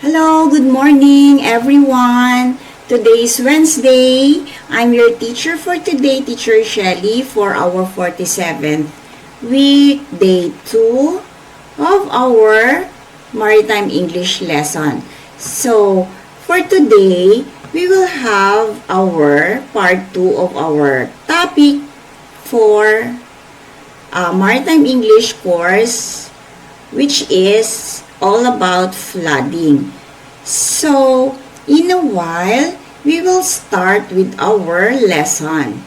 Hello, good morning everyone. Today is Wednesday. I'm your teacher for today, Teacher Shelly, for our 47th week, day 2 of our Maritime English lesson. So, for today, we will have our part 2 of our topic for Maritime English course, which is all about flooding. So, in a while, we will start with our lesson.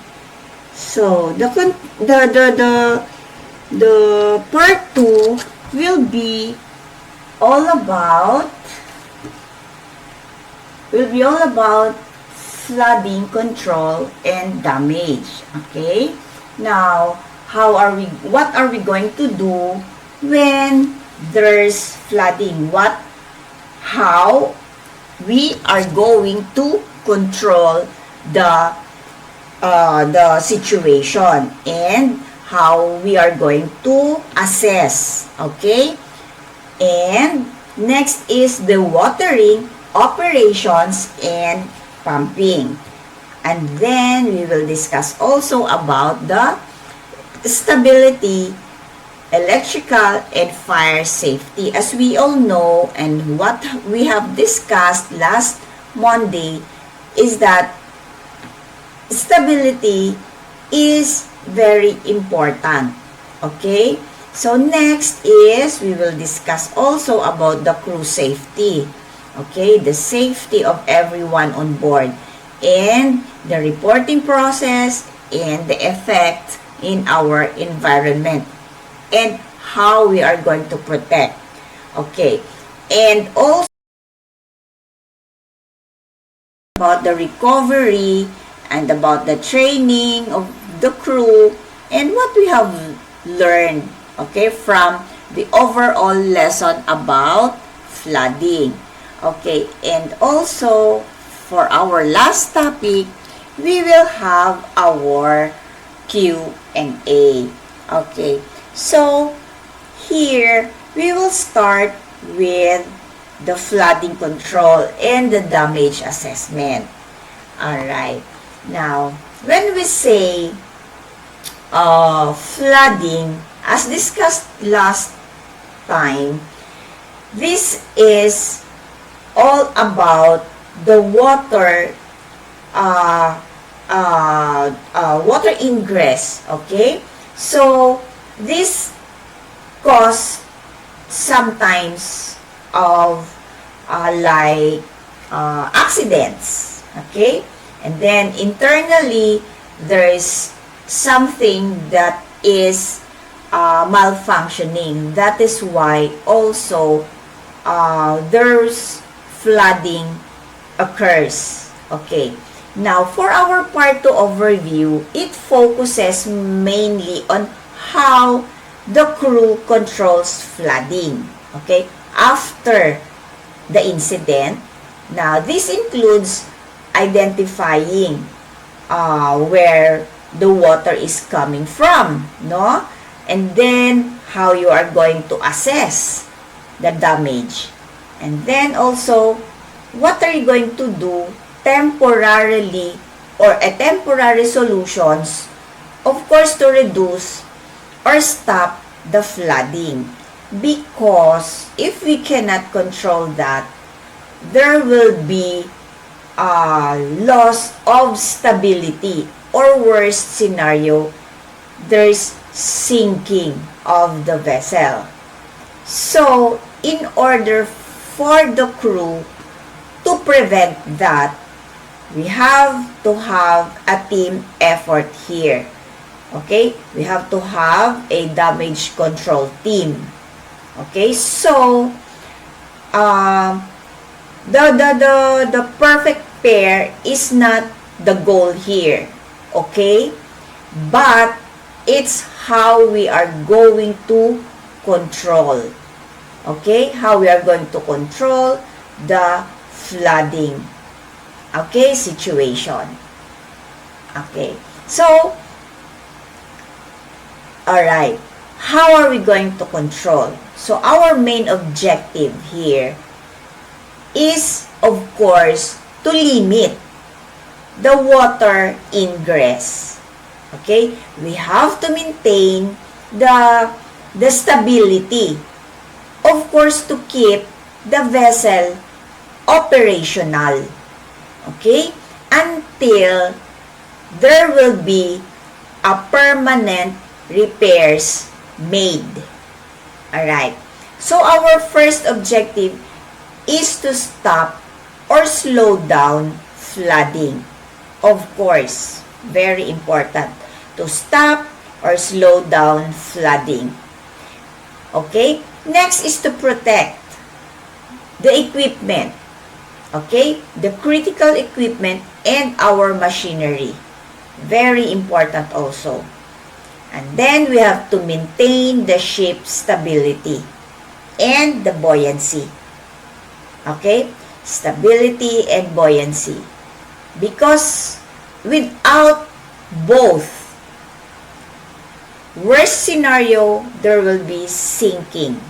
So, the part 2 will be all about flooding control and damage. Okay? Now, what are we going to do when there's flooding? How we are going to control the situation and how we are going to assess. Okay? And next is the watering operations and pumping. And then we will discuss also about the stability, electrical, and fire safety. As we all know, and what we have discussed last Monday, is that stability is very important. Okay? So next is we will discuss also about the crew safety. Okay? The safety of everyone on board and the reporting process and the effect in our environment and how we are going to protect. Okay. And also about the recovery and about the training of the crew and what we have learned, okay, from the overall lesson about flooding. Okay. And also for our last topic, we will have our Q&A. Okay. So, here, we will start with the flooding control and the damage assessment. Alright. Now, when we say flooding, as discussed last time, this is all about the water water ingress. Okay? So, this cause sometimes of accidents. Okay? And then internally, there is something that is malfunctioning. That is why also there's flooding occurs. Okay. Now, for our part 2 overview, it focuses mainly on how the crew controls flooding. Okay? After the incident. Now, this includes identifying where the water is coming from, no? And then, how you are going to assess the damage. And then also, what are you going to do temporarily or a temporary solutions, of course, to reduce or stop the flooding. Because if we cannot control that, there will be loss of stability, or worst scenario, there's sinking of the vessel. So, in order for the crew to prevent that, we have to have a team effort here. Okay? We have to have a damage control team. Okay? So, the perfect pair is not the goal here. Okay? But, it's how we are going to control. Okay? How we are going to control the flooding. Okay? Situation. Okay. So, alright. How are we going to control? So, our main objective here is, of course, to limit the water ingress. Okay? We have to maintain the stability. Of course, to keep the vessel operational. Okay? Until there will be a permanent repairs made. Alright. So, our first objective is to stop or slow down flooding. Of course, very important to stop or slow down flooding. Okay? Next is to protect the equipment. Okay? The critical equipment and our machinery. Very important also. And then we have to maintain the ship's stability and the buoyancy. Okay? Stability and buoyancy. Because without both, worst scenario, there will be sinking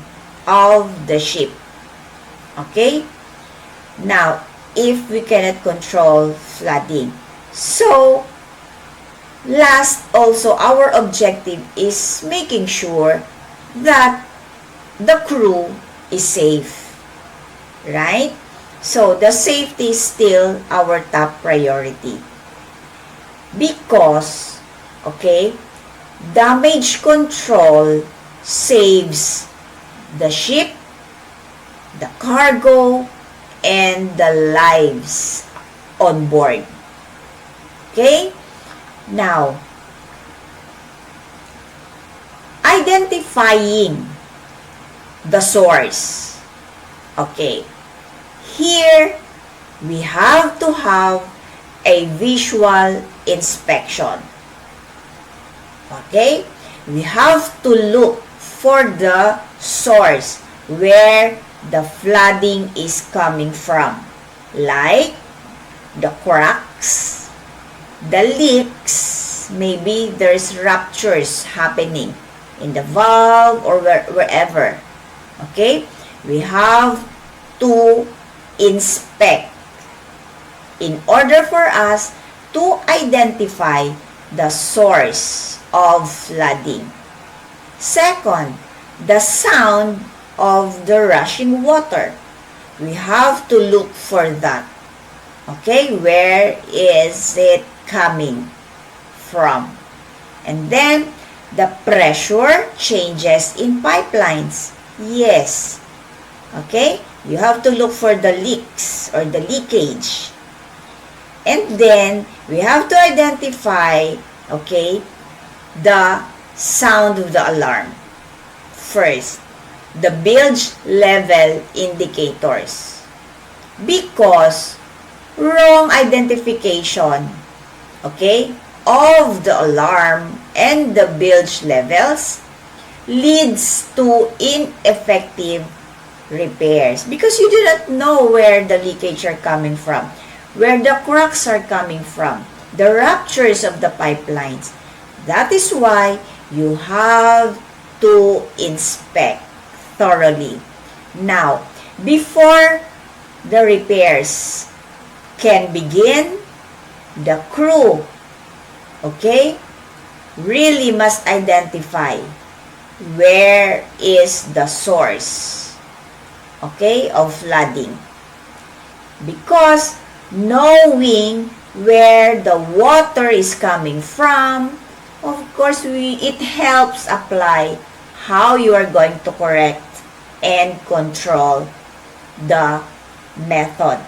of the ship. Okay? Now, if we cannot control flooding. So, last also, our objective is making sure that the crew is safe. Right? So, the safety is still our top priority. Because, okay, damage control saves the ship, the cargo, and the lives on board. Okay? Now, identifying the source. Okay. Here, we have to have a visual inspection. Okay? We have to look for the source where the flooding is coming from. Like the cracks, the leaks, maybe there's ruptures happening in the valve or wherever. Okay? We have to inspect in order for us to identify the source of flooding. Second, the sound of the rushing water. We have to look for that. Okay, where is it coming from? And then, the pressure changes in pipelines. Yes. Okay, you have to look for the leaks or the leakage. And then, we have to identify, okay, the sound of the alarm. First, the bilge level indicators. Because wrong identification, okay, of the alarm and the bilge levels leads to ineffective repairs. Because you do not know where the leakage are coming from, where the cracks are coming from, the ruptures of the pipelines. That is why you have to inspect thoroughly. Now, before the repairs can begin, the crew, okay, really must identify where is the source, okay, of flooding. Because knowing where the water is coming from, of course, it helps apply how you are going to correct and control the method.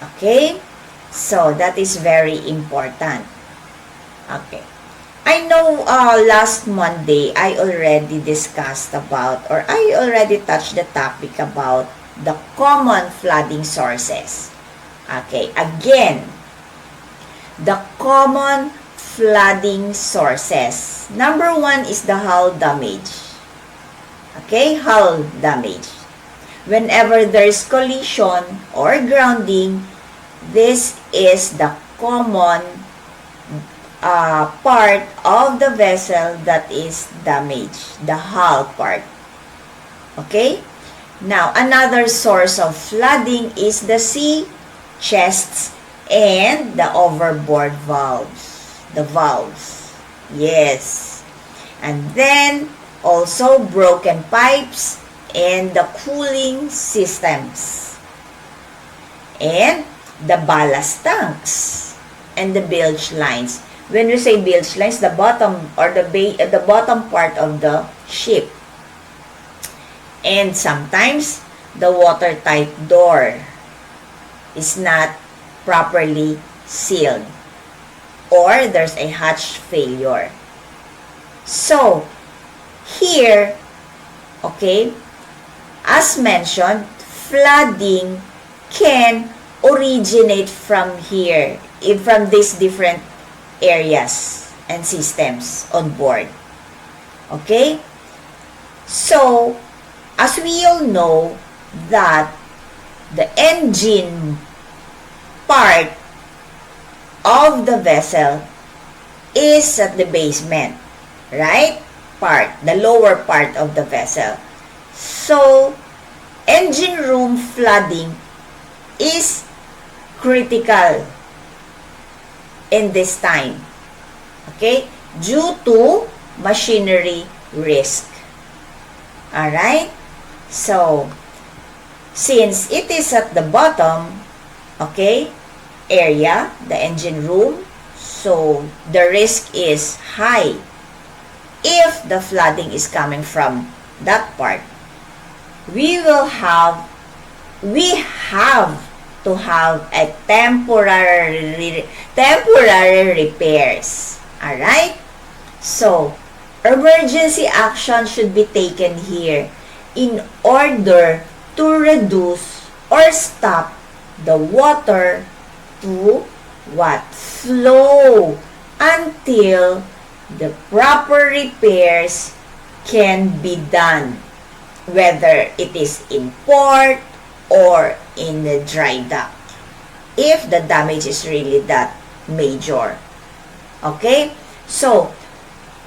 Okay? So, that is very important. Okay. I know last Monday, I already discussed about, or I already touched the topic about the common flooding sources. Okay. Again, the common flooding sources. Number one is the hull damage. Okay, hull damage. Whenever there is collision or grounding, this is the common part of the vessel that is damaged, the hull part. Okay? Now, another source of flooding is the sea chests and the overboard valves. The valves. Yes. And then, also broken pipes and the cooling systems. And the ballast tanks and the bilge lines. When we say bilge lines, the bottom or the bottom part of the ship. And sometimes the watertight door is not properly sealed or there's a hatch failure. So, here, okay, as mentioned, flooding can originate from here, from these different areas and systems on board. Okay? So, as we all know that the engine part of the vessel is at the basement, right? The lower part of the vessel. So, engine room flooding is critical in this time, okay? Due to machinery risk. Alright? So, since it is at the bottom, okay, area, the engine room, so the risk is high if the flooding is coming from that part. We have to have a temporary repairs. Alright? So, emergency action should be taken here in order to reduce or stop the water to flow until the proper repairs can be done, whether it is in port or in the dry dock, if the damage is really that major. Okay? So,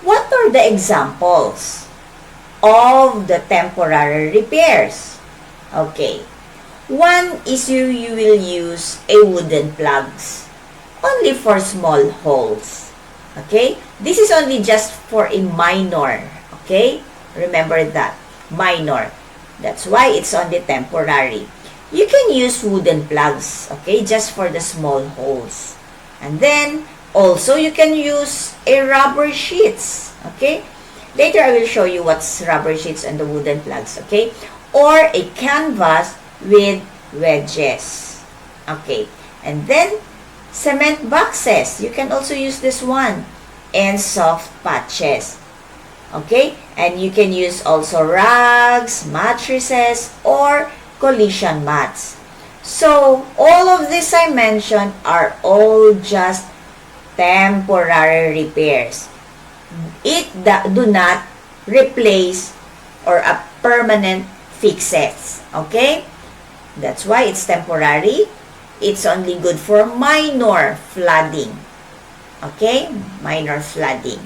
what are the examples of the temporary repairs? Okay. One is you will use a wooden plugs only for small holes. Okay? This is only just for a minor. Okay? Remember that. Minor. That's why it's only temporary. You can use wooden plugs. Okay? Just for the small holes. And then, also, you can use a rubber sheets. Okay? Later, I will show you what's rubber sheets and the wooden plugs. Okay? Or a canvas with wedges. Okay. And then, cement boxes. You can also use this one. And soft patches. Okay? And you can use also rugs, mattresses, or collision mats. So, all of this I mentioned are all just temporary repairs. It do not replace or a permanent fixes. Okay? That's why it's temporary. It's only good for minor flooding. Okay? Minor flooding.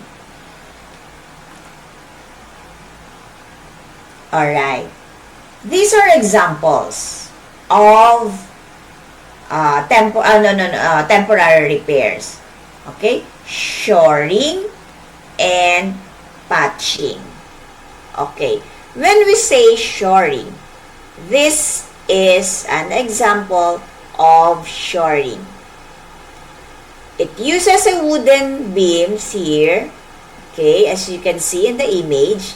Alright. These are examples of temporary repairs. Okay? Shoring and patching. Okay. When we say shoring, this is an example of shoring. It uses a wooden beams here, okay, as you can see in the image,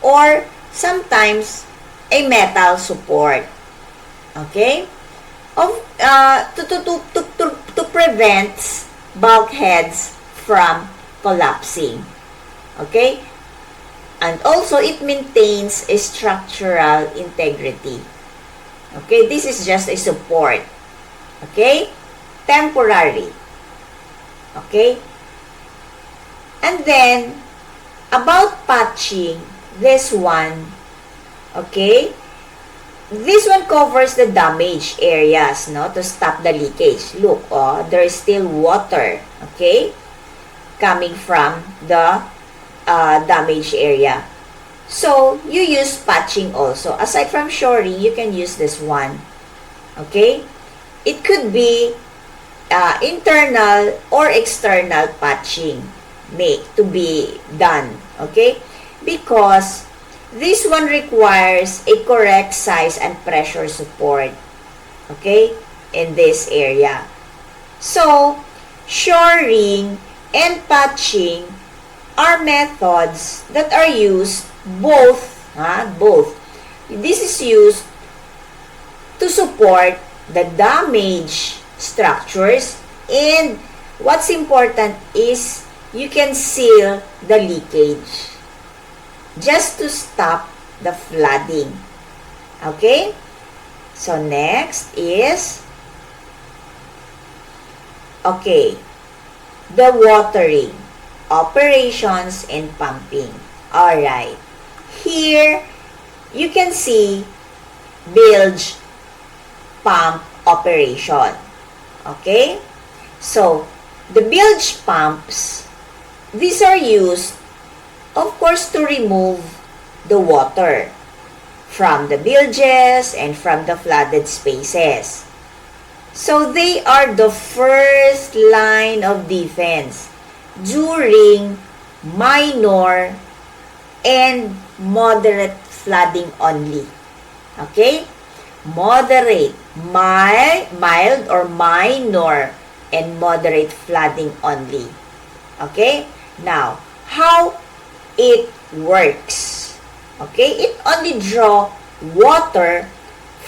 or sometimes a metal support, okay, to prevent bulkheads from collapsing, okay, and also it maintains a structural integrity. Okay, this is just a support. Okay, temporary. Okay, and then about patching, this one, okay, this one covers the damaged areas, no, to stop the leakage. Look, there is still water, okay, coming from the damaged area. So, you use patching also. Aside from shoring, you can use this one. Okay? It could be internal or external patching to be done. Okay? Because this one requires a correct size and pressure support. Okay? In this area. So, shoring and patching are methods that are used both. This is used to support the damaged structures, and what's important is you can seal the leakage just to stop the flooding. Okay? So, next is the watering, operations, and pumping. Alright. Here, you can see bilge pump operation. Okay? So, the bilge pumps, these are used, of course, to remove the water from the bilges and from the flooded spaces. So, they are the first line of defense during minor and moderate flooding only. Okay? Moderate, mild or minor and moderate flooding only. Okay? Now, how it works. Okay? It only draw water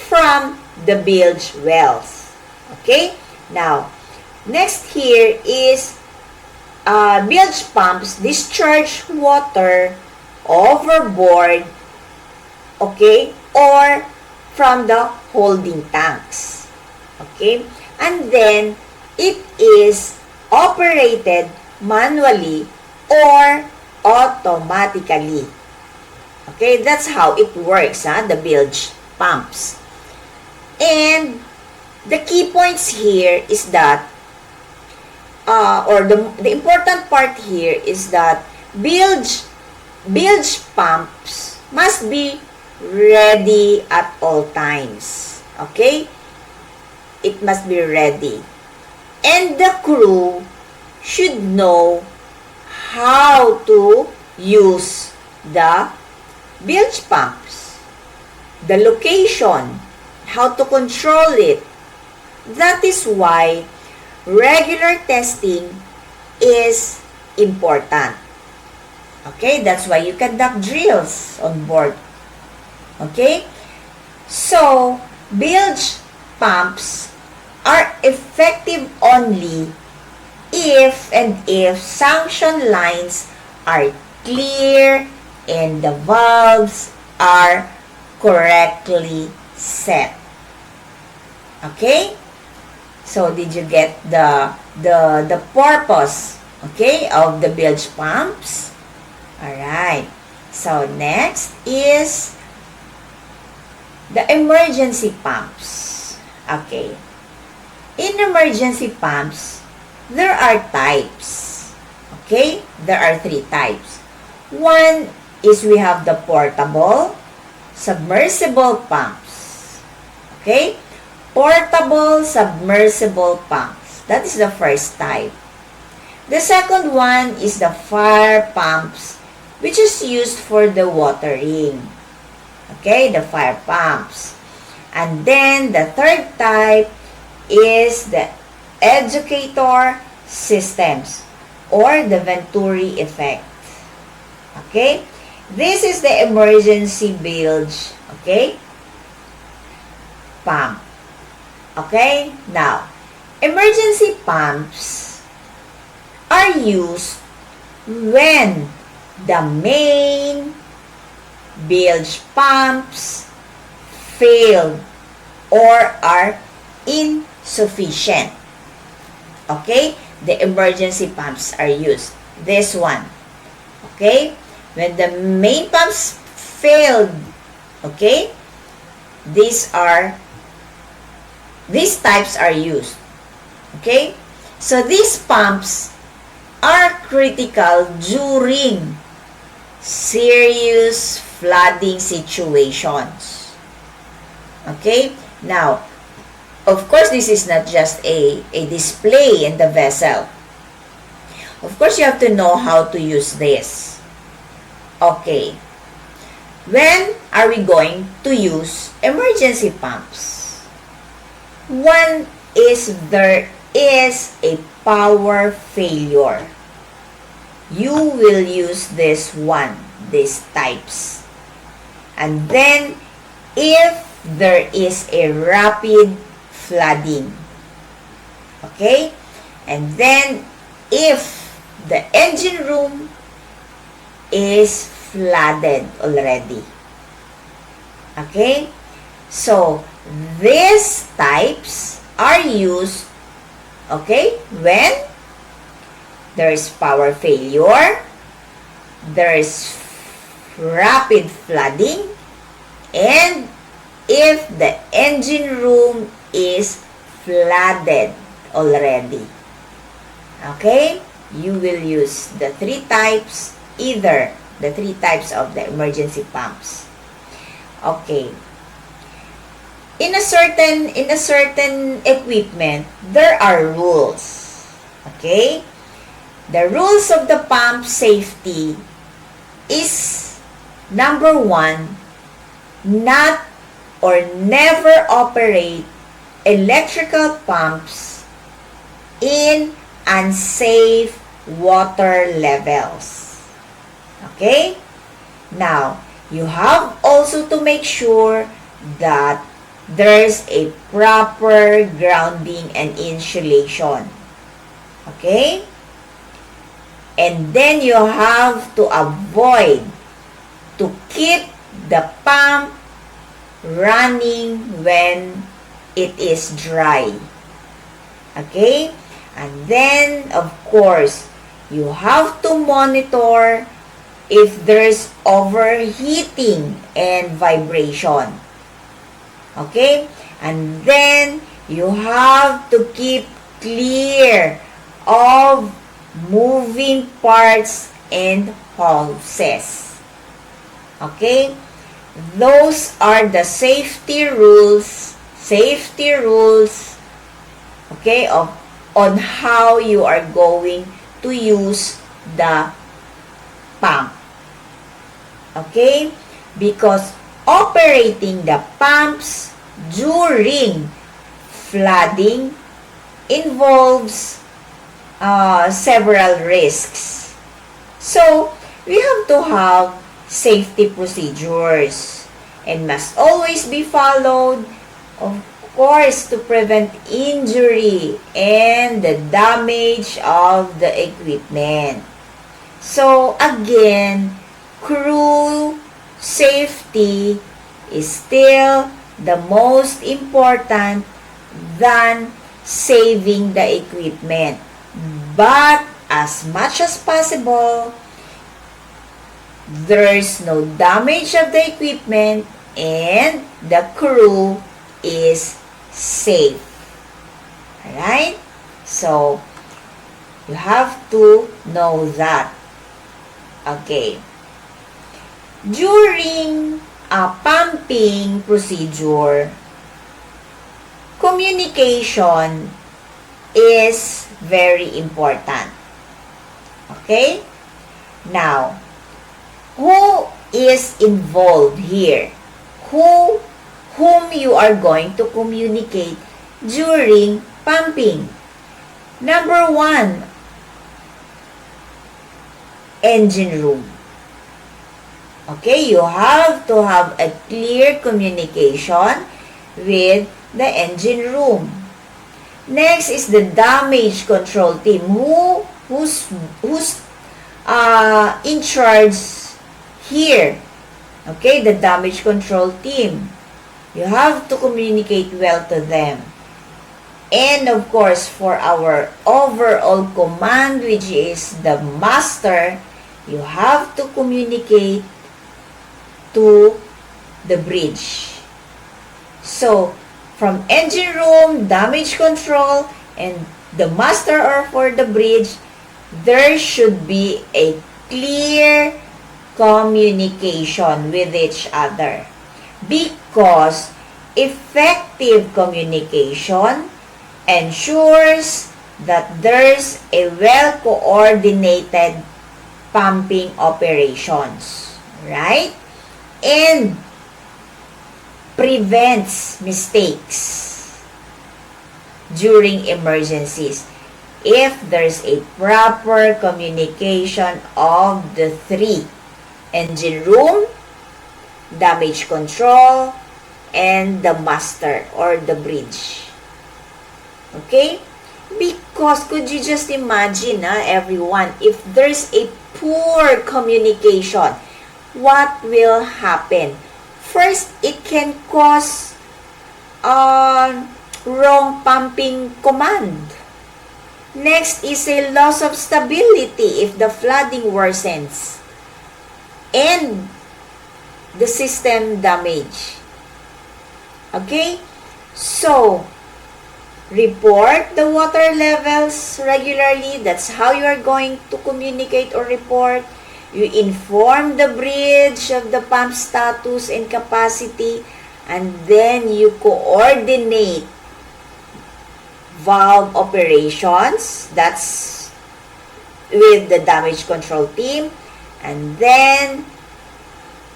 from the bilge wells. Okay? Now, next here is bilge pumps discharge water overboard, okay, or from the holding tanks. Okay? And then, it is operated manually or automatically. Okay? That's how it works, the bilge pumps. And the key points here is that, the important part here is that bilge pumps must be ready at all times. Okay? It must be ready. And the crew should know how to use the bilge pumps, the location, how to control it. That is why regular testing is important. Okay, that's why you conduct drills on board. Okay, so bilge pumps are effective only if sanction lines are clear and the valves are correctly set. Okay? So, did you get the purpose, okay, of the bilge pumps? Alright. So, next is the emergency pumps. Okay. In emergency pumps, there are types. Okay? There are 3 types. One is we have the portable, submersible pumps. Okay? Portable submersible pumps. That is the first type. The second one is the fire pumps, which is used for the watering. Okay, the fire pumps. And then the third type is the educator systems or the Venturi effect. Okay, this is the emergency bilge, okay, pump. Okay, now, emergency pumps are used when the main bilge pumps fail or are insufficient. Okay, the emergency pumps are used. This one. Okay, when the main pumps failed, okay, these types are used. Okay, so these pumps are critical during serious flooding situations. Okay? Now, of course, this is not just a display in the vessel. Of course, you have to know how to use this. Okay. When are we going to use emergency pumps? One is there is a power failure. You will use this one, these types. And then, if there is a rapid flooding. Okay? And then, if the engine room is flooded already. Okay? So, these types are used, okay, when there is power failure, there is rapid flooding, and if the engine room is flooded already. Okay? You will use the three types, either the three types of the emergency pumps. Okay. In a certain equipment, there are rules. Okay? The rules of the pump safety is number 1, not or never operate electrical pumps in unsafe water levels. Okay? Now, you have also to make sure that there's a proper grounding and insulation. Okay? And then you have to avoid to keep the pump running when it is dry. Okay? And then, of course, you have to monitor if there's overheating and vibration. Okay? And then, you have to keep clear of moving parts and hoses. Okay? Those are the safety rules, okay, on how you are going to use the pump. Okay? Because operating the pumps during flooding involves several risks. So, we have to have safety procedures and must always be followed, of course, to prevent injury and the damage of the equipment. So, again, crew safety is still the most important than saving the equipment. But as much as possible, there's no damage of the equipment and the crew is safe. Alright? So, you have to know that. Okay. During a pumping procedure, communication is very important. Okay? Now, who is involved here? Whom you are going to communicate during pumping? Number 1, engine room. Okay, you have to have a clear communication with the engine room. Next is the damage control team. Who's in charge here? Okay, the damage control team. You have to communicate well to them. And of course, for our overall command, which is the master, you have to communicate to the bridge. So, from engine room, damage control, and the master or for the bridge, there should be a clear communication with each other. Because effective communication ensures that there's a well-coordinated pumping operations, right? And prevents mistakes during emergencies if there's a proper communication of the three: engine room, damage control, and the master or the bridge. Okay? Because could you just imagine, everyone, if there's a poor communication, what will happen? First, it can cause wrong pumping command. Next is a loss of stability if the flooding worsens. And the system damage. Okay? So, report the water levels regularly. That's how you are going to communicate or report. You inform the bridge of the pump status and capacity, and then you coordinate valve operations. That's with the damage control team, and then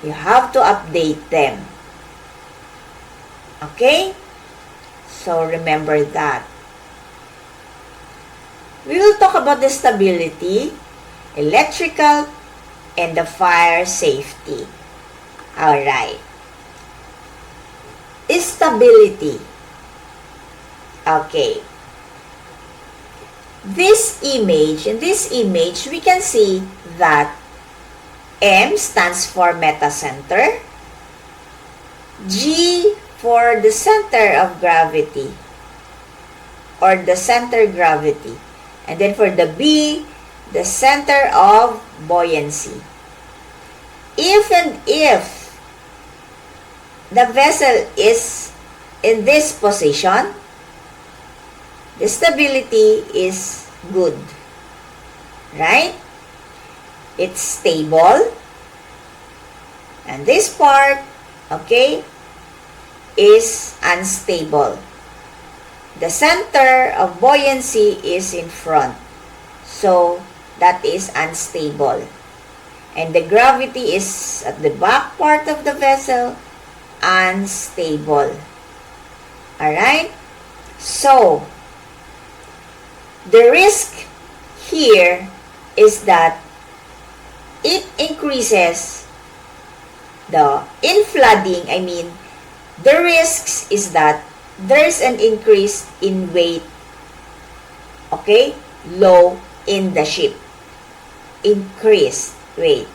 you have to update them. Okay? So remember that. We will talk about the stability, electrical, and the fire safety. Alright. Stability. Okay. In this image, we can see that M stands for metacenter, G for the center of gravity or the center gravity, and then for the B, the center of buoyancy. If the vessel is in this position, the stability is good, right? It's stable, and this part, okay, is unstable. The center of buoyancy is in front, so that is unstable. And the gravity is at the back part of the vessel, unstable. Alright? So, the risk here is that it increases in flooding, the risks is that there's an increase in weight, okay, low in the ship, increased weight,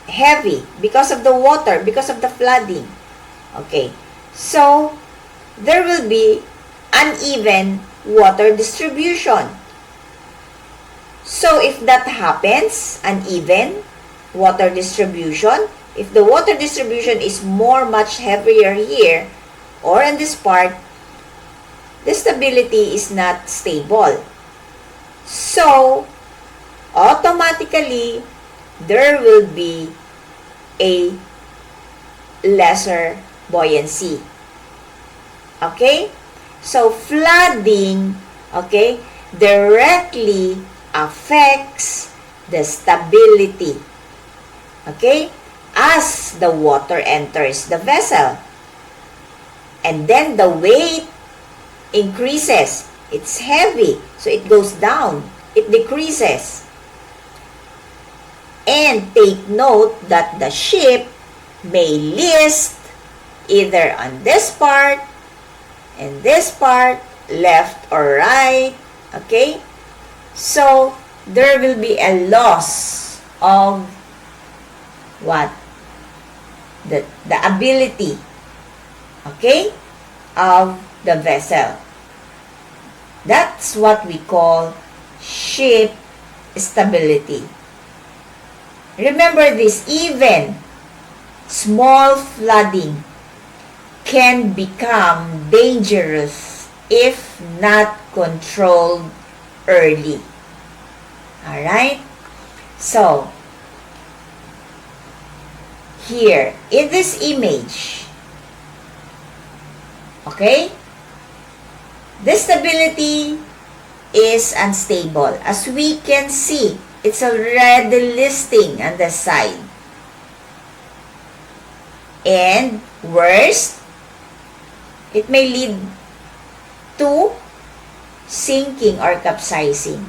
heavy because of the water, because of the flooding, okay. So there will be uneven water distribution. So if that happens, uneven water distribution, if the water distribution is much heavier here or in this part, the stability is not stable. So, automatically, there will be a lesser buoyancy. Okay? So, flooding, okay, directly affects the stability. Okay? As the water enters the vessel. And then the weight increases. It's heavy, so it goes down. It decreases. And take note that the ship may list either on this part and this part, left or right. Okay? So, there will be a loss of what? The ability, okay, of the vessel. That's what we call ship stability. Remember this, even small flooding can become dangerous if not controlled early. Alright? So, here in this image. Okay? The stability is unstable. As we can see, it's already listing on the side. And worst, it may lead to sinking or capsizing.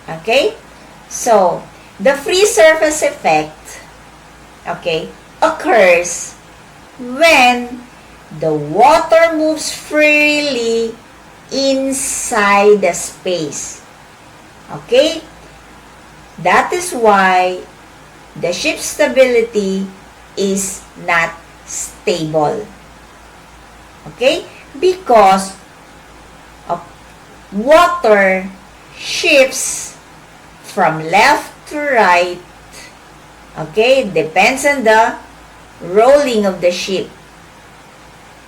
Okay? So, the free surface effect, okay, occurs when the water moves freely inside the space. Okay? That is why the ship's stability is not stable. Okay? Because water shifts from left to right. Okay? Depends on the rolling of the ship.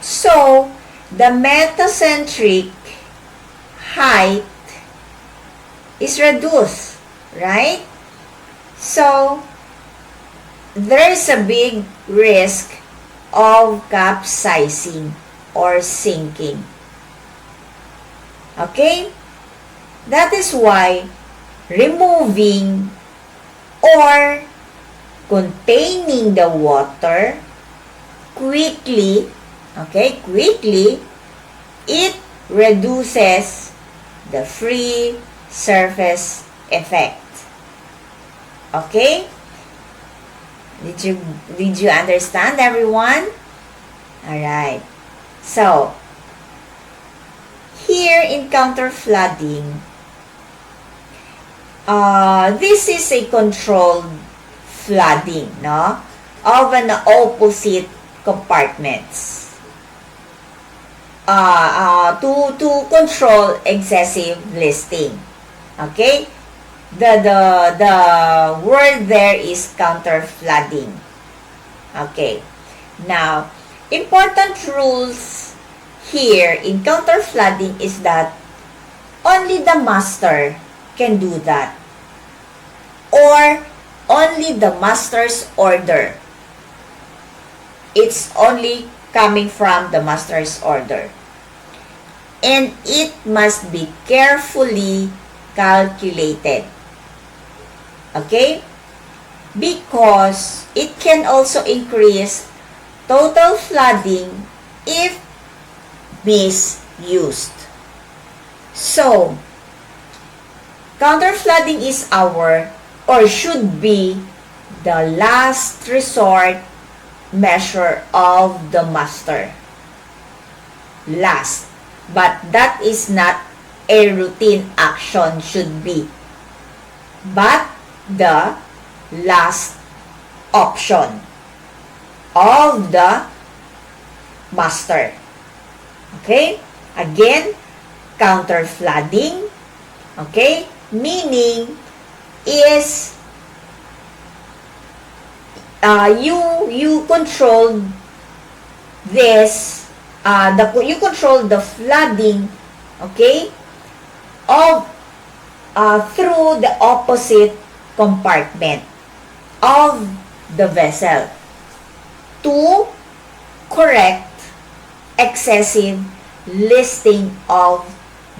So, the metacentric height is reduced, right? So, there is a big risk of capsizing or sinking. Okay? That is why removing or containing the water quickly, it reduces the free surface effect. Okay? Did you understand, everyone? Alright. So, here in counterflooding, this is a controlled flooding, no? Of an opposite compartments. To control excessive listing. Okay? The word there is counterflooding. Okay. Now, important rules here in counterflooding is that only the master can do that, or only the master's order. It's only coming from the master's order, and it must be carefully calculated. Okay? Because it can also increase total flooding if misused. So, counterflooding is our, or should be, the last resort measure of the master. Last. But that is not a routine action should be, but the last option of the master. Okay? Again, counterflooding, okay, meaning is you control this, you control the flooding, okay, of through the opposite compartment of the vessel to correct excessive listing of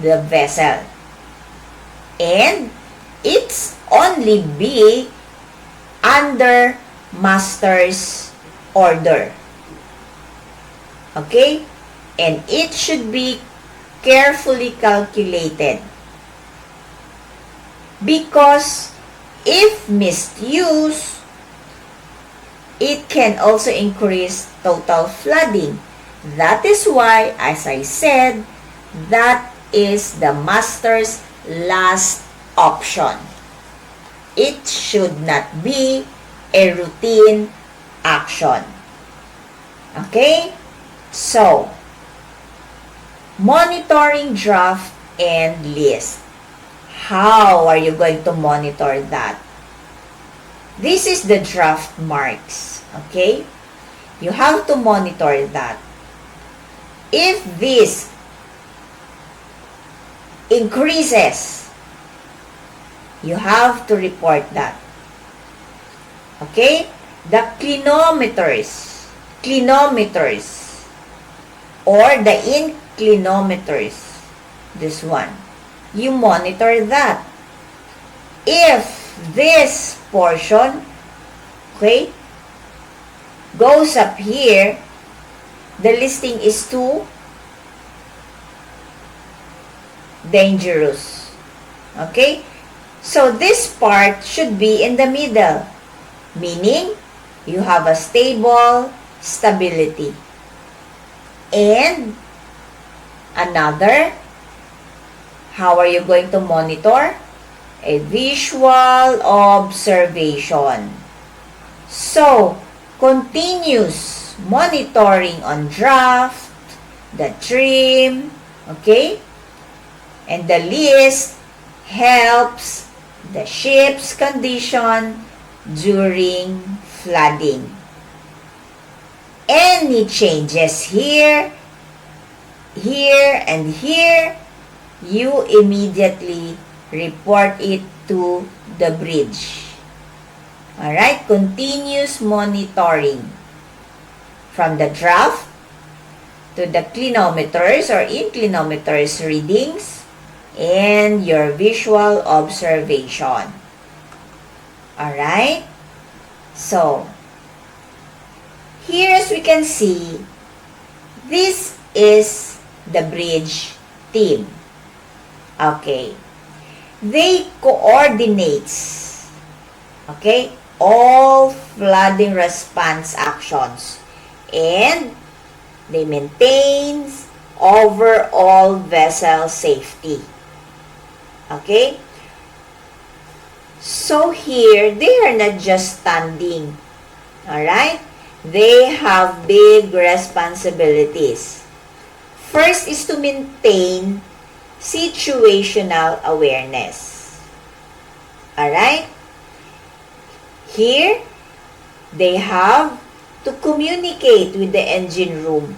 the vessel, and it's only be under master's order. Okay? And it should be carefully calculated, because if misused, it can also increase total flooding. That is why, as I said, that is the master's last option. It should not be a routine action. Okay? So, monitoring draft and list. How are you going to monitor that? This is the draft marks. Okay? You have to monitor that. If this increases, you have to report that. Okay? the clinometers, or the inclinometers, this one, you monitor that. If this portion, okay, goes up here, the listing is too dangerous. Okay? So this part should be in the middle, meaning you have a stable stability. And another, how are you going to monitor? A visual observation. So, continuous monitoring on draft, the trim, okay? And the list helps the ship's condition during flooding. Any changes here, and here, you immediately report it to the bridge. Alright, continuous monitoring from the draft to the clinometers or inclinometers readings and your visual observation. Alright, so here as we can see, this is the bridge team. Okay, they coordinates, okay, all flooding response actions, and they maintains overall vessel safety. Okay, so here they are not just standing, all right, they have big responsibilities. First is to maintain situational awareness. Alright? Here, they have to communicate with the engine room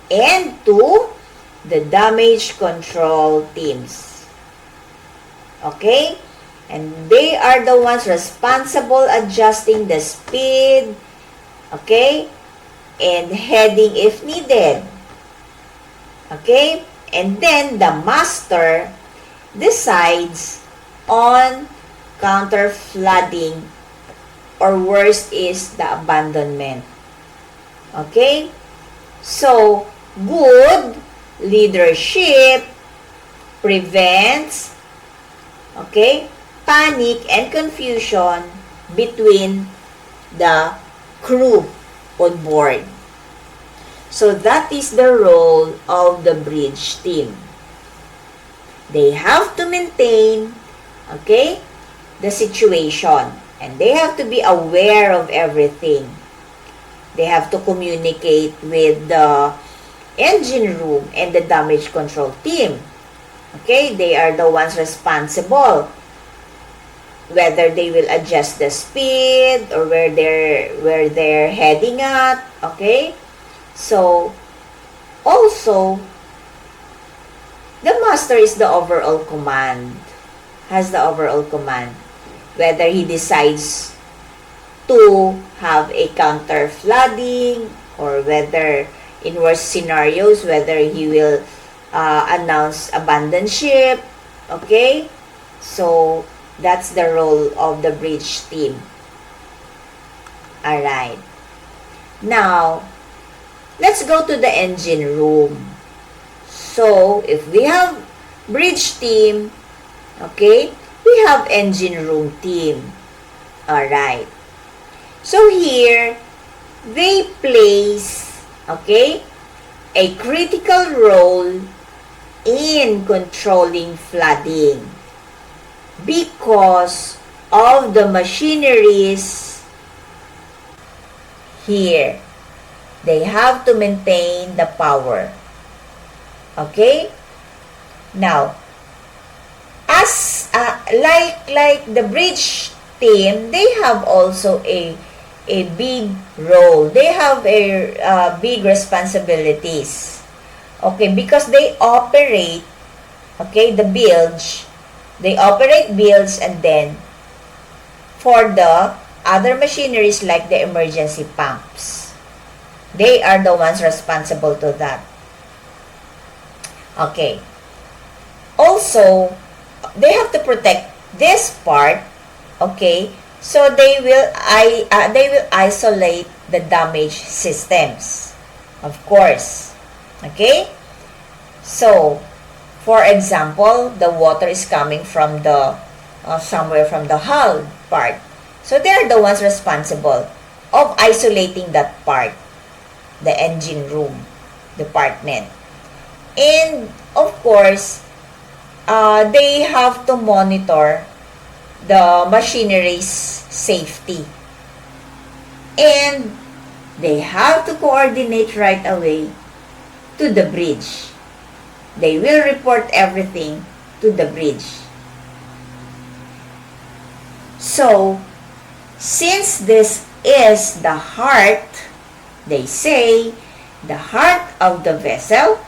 and to the damage control teams. Okay? And they are the ones responsible adjusting the speed, okay, and heading if needed. Okay? And then the master decides on counter flooding, or worst is the abandonment. Okay? So, good leadership prevents, okay, panic and confusion between the crew on board. So that is the role of the bridge team. They have to maintain, okay, the situation, and they have to be aware of everything. They have to communicate with the engine room and the damage control team. Okay, they are the ones responsible, whether they will adjust the speed or where they're heading at. Okay. So, also, the master is the overall command, has the overall command. Whether he decides to have a counter flooding, or whether in worst scenarios, whether he will announce abandon ship. Okay? So, that's the role of the bridge team. Alright. Now, let's go to the engine room. So, if we have bridge team, okay, we have engine room team. Alright. So, here, they place, okay, a critical role in controlling flooding because of the machineries here. They have to maintain the power. Okay? Now, as like the bridge team, they have also a big role. They have a big responsibilities. Okay, because they operate, okay, the bilge. They operate bilge, and then for the other machineries like the emergency pumps. They are the ones responsible to that. Okay. Also, they have to protect this part, okay? So they will isolate the damaged systems, of course. Okay? So, for example, the water is coming from the somewhere from the hull part. So they are the ones responsible of isolating that part, the engine room department. And of course, they have to monitor the machinery's safety. And they have to coordinate right away to the bridge. They will report everything to the bridge. So, since this is the heart, they say, the heart of the vessel,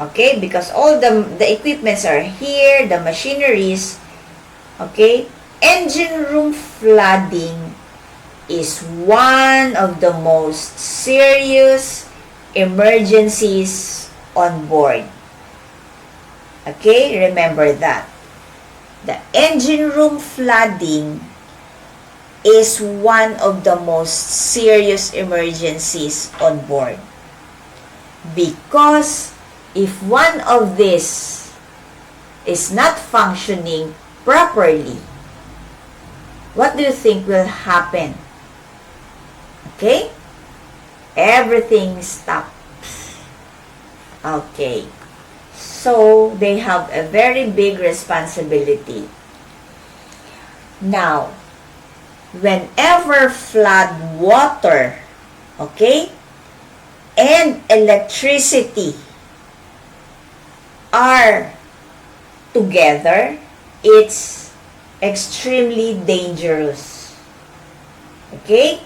okay, because all the equipments are here, the machineries, okay, engine room flooding is one of the most serious emergencies on board. Okay, remember that. The engine room flooding is one of the most serious emergencies on board. Because if one of these is not functioning properly, what do you think will happen? Okay? Everything stops. Okay. So, they have a very big responsibility. Now, whenever flood water, okay, and electricity are together, it's extremely dangerous. Okay?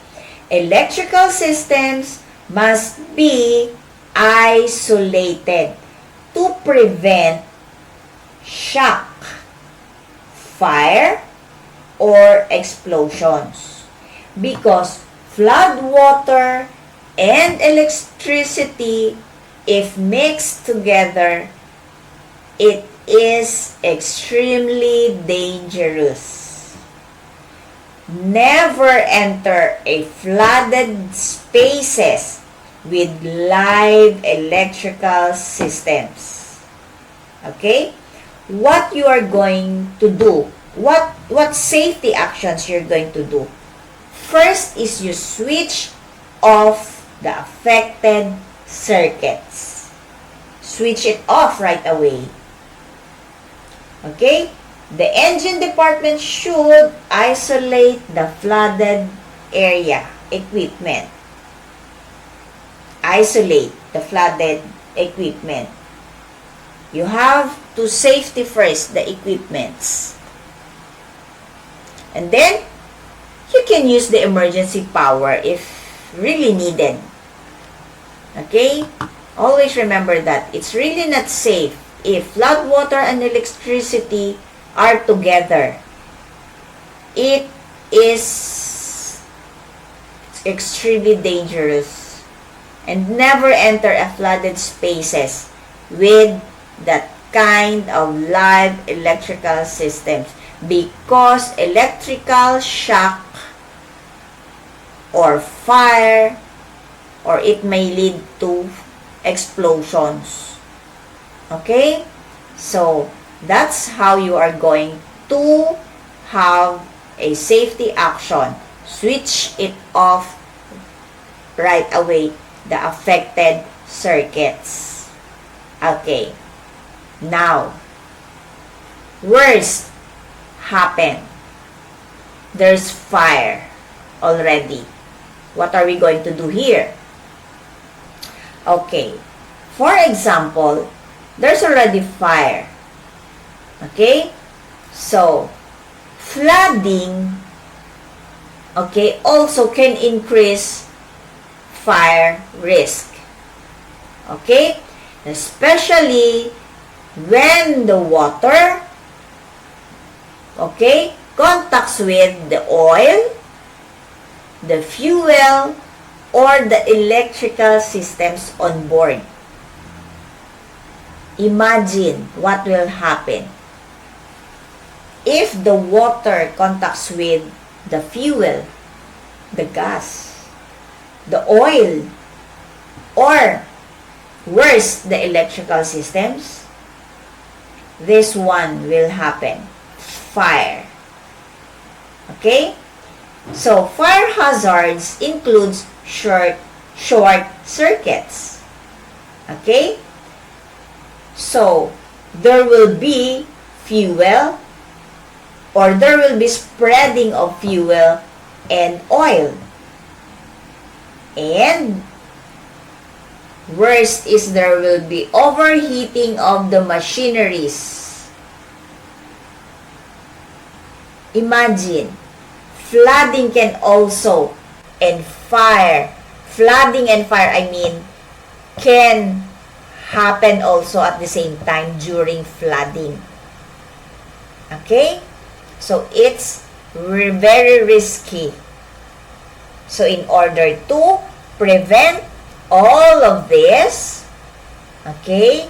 Electrical systems must be isolated to prevent shock, fire, or explosions. Because flood water and electricity, if mixed together, it is extremely dangerous. Never enter a flooded spaces with live electrical systems. Okay? What you are going to do, what safety actions you're going to do? First is you switch off the affected circuits. Switch it off right away. Okay? The engine department should isolate the flooded area equipment. Isolate the flooded equipment. You have to safety first the equipments. And then, you can use the emergency power if really needed. Okay? Always remember that. It's really not safe if flood water and electricity are together. It is extremely dangerous. And never enter a flooded spaces with that kind of live electrical systems, because electrical shock or fire, or it may lead to explosions. Okay? So, that's how you are going to have a safety action. Switch it off right away, the affected circuits. Okay. Now, worst happen. There's fire already. What are we going to do here? Okay. For example, there's already fire. Okay? So, flooding, okay, also can increase fire risk. Okay? Especially when the water, okay, contacts with the oil, the fuel, or the electrical systems on board. Imagine what will happen if the water contacts with the fuel, the gas, the oil, or worse, the electrical systems. This one will happen. Fire. Okay? So, fire hazards includes short circuits. Okay? So, there will be fuel, or there will be spreading of fuel and oil. And worst is there will be overheating of the machineries. Imagine, flooding can also, and fire, flooding and fire, can happen also at the same time during flooding. Okay? So, it's very risky. So, in order to prevent all of this, okay,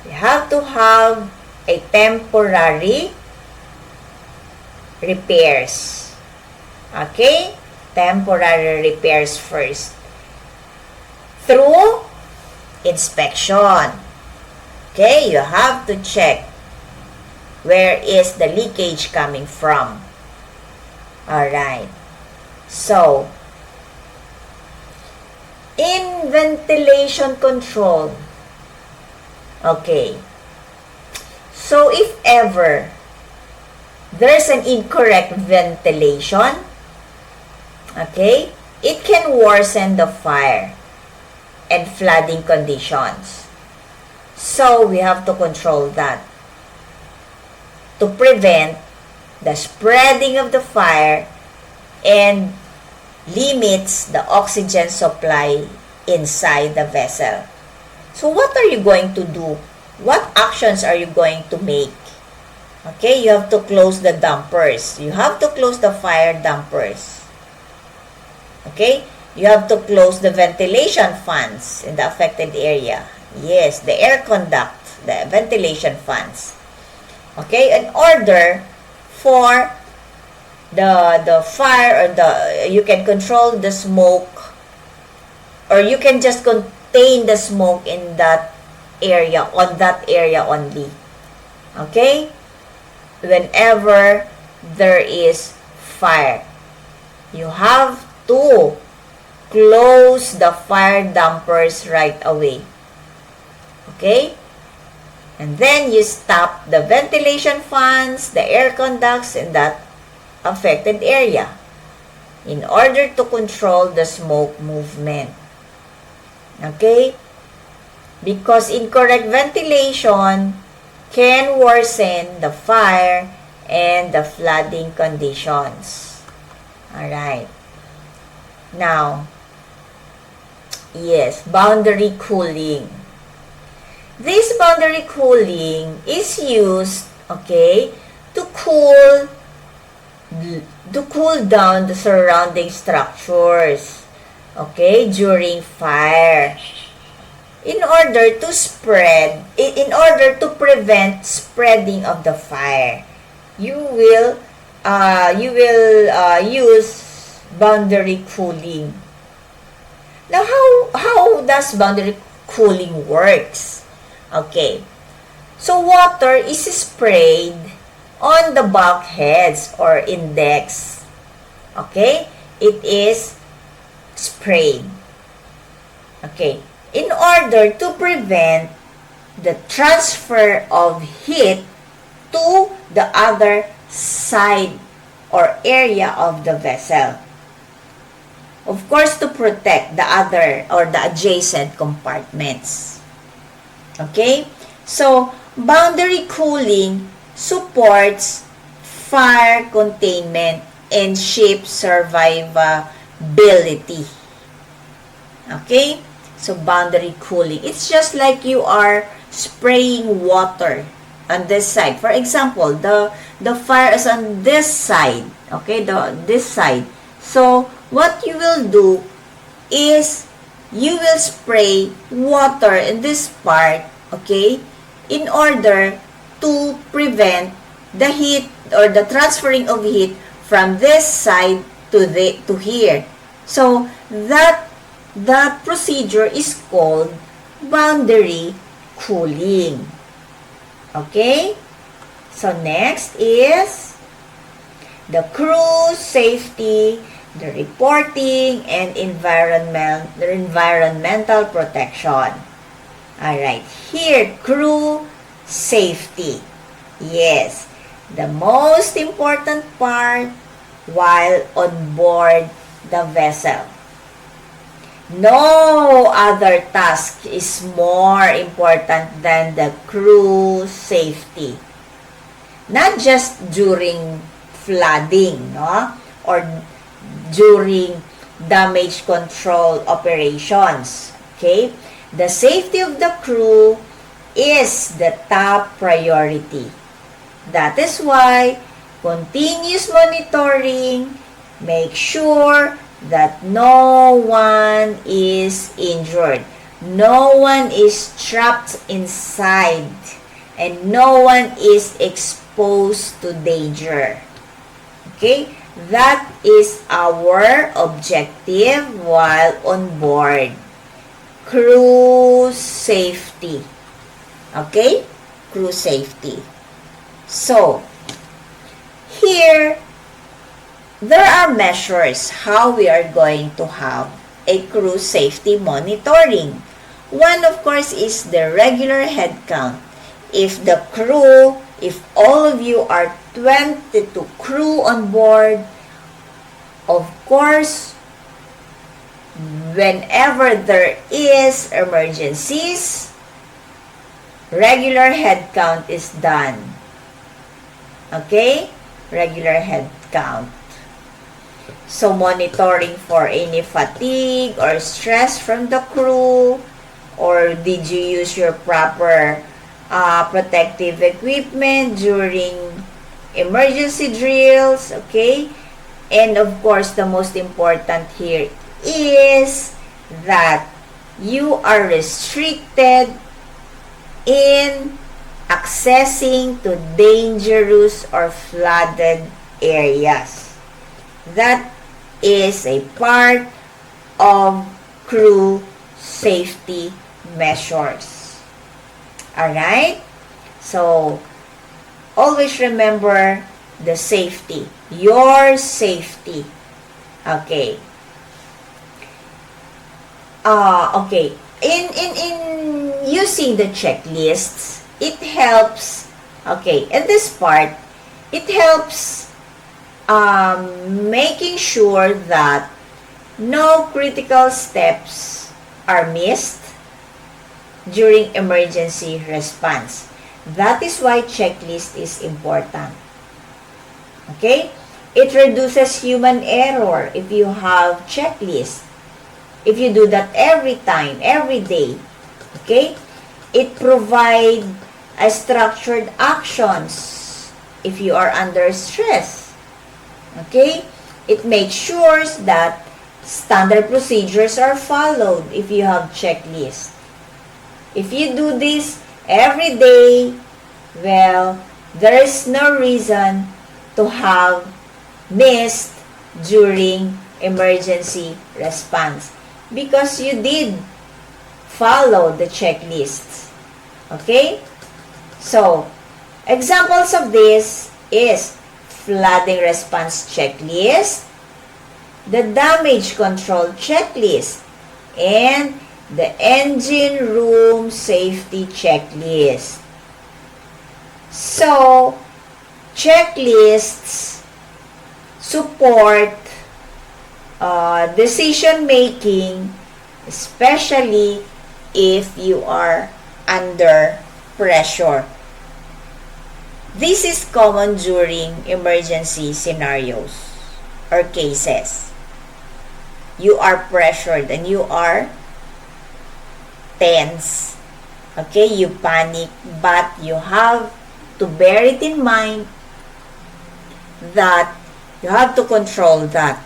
you have to have a temporary repairs. Okay? Temporary repairs first. Through inspection. Okay? You have to check where is the leakage coming from. Alright. So, in ventilation control, okay, so if ever there's an incorrect ventilation, okay, it can worsen the fire and flooding conditions. So, we have to control that to prevent the spreading of the fire and limits the oxygen supply inside the vessel. So, what are you going to do? What actions are you going to make? Okay, you have to close the dampers. You have to close the fire dampers. Okay, you have to close the ventilation fans in the affected area. Yes, the air conduct, the ventilation fans. Okay, in order for the fire, or you can control the smoke, or you can just contain the smoke in that area, on that area only. Okay? Whenever there is fire, you have to close the fire dampers right away. Okay? And then you stop the ventilation fans, the air conducts in that affected area in order to control the smoke movement. Okay? Because incorrect ventilation can worsen the fire and the flooding conditions. Alright. Now, yes, boundary cooling. This boundary cooling is used, okay, to cool down the surrounding structures, okay, during fire. In order to prevent spreading of the fire, you will use boundary cooling. Now, how does boundary cooling works? Okay, so water is sprayed on the bulkheads or index. Okay, it is sprayed. Okay, in order to prevent the transfer of heat to the other side or area of the vessel. Of course, to protect the other or the adjacent compartments. Okay? So, boundary cooling supports fire containment and ship survivability. Okay? So, boundary cooling. It's just like you are spraying water on this side. For example, the fire is on this side. Okay, this side. So, what you will do is you will spray water in this part, okay, in order to prevent the heat or the transferring of heat from this side to here. So, that procedure is called boundary cooling. Okay? So, next is the crew safety, the reporting, and environmental protection. Alright, here, crew safety. Yes, the most important part while on board the vessel. No other task is more important than the crew safety. Not just during flooding, no? Or during damage control operations. Okay? The safety of the crew is the top priority. That is why continuous monitoring, make sure that no one is injured, no one is trapped inside, and no one is exposed to danger. Okay? That is our objective while on board. Crew safety. Okay? Crew safety. So, here, there are measures how we are going to have a crew safety monitoring. One, of course, is the regular head count. If all of you are 22 crew on board, of course, whenever there is emergencies, regular head count is done. Okay? Regular head count. So, monitoring for any fatigue or stress from the crew, or did you use your proper protective equipment during emergency drills, okay? And of course, the most important here is that you are restricted in accessing to dangerous or flooded areas. That is a part of crew safety measures. Alright? So, always remember the safety. Your safety. Okay. Okay. In using the checklists, it helps, okay, in this part, it helps making sure that no critical steps are missed during emergency response. That is why checklist is important. Okay? It reduces human error if you have checklist. If you do that every time, every day. Okay? It provides a structured actions if you are under stress. Okay? It makes sure that standard procedures are followed if you have checklist. If you do this every day, well, there is no reason to have missed during emergency response because you did follow the checklists. Okay? So, examples of this is flooding response checklist, the damage control checklist, and the engine room safety checklist. So, checklists support decision making, especially if you are under pressure. This is common during emergency scenarios or cases. You are pressured and you are tense. Okay, you panic, but you have to bear it in mind that you have to control that.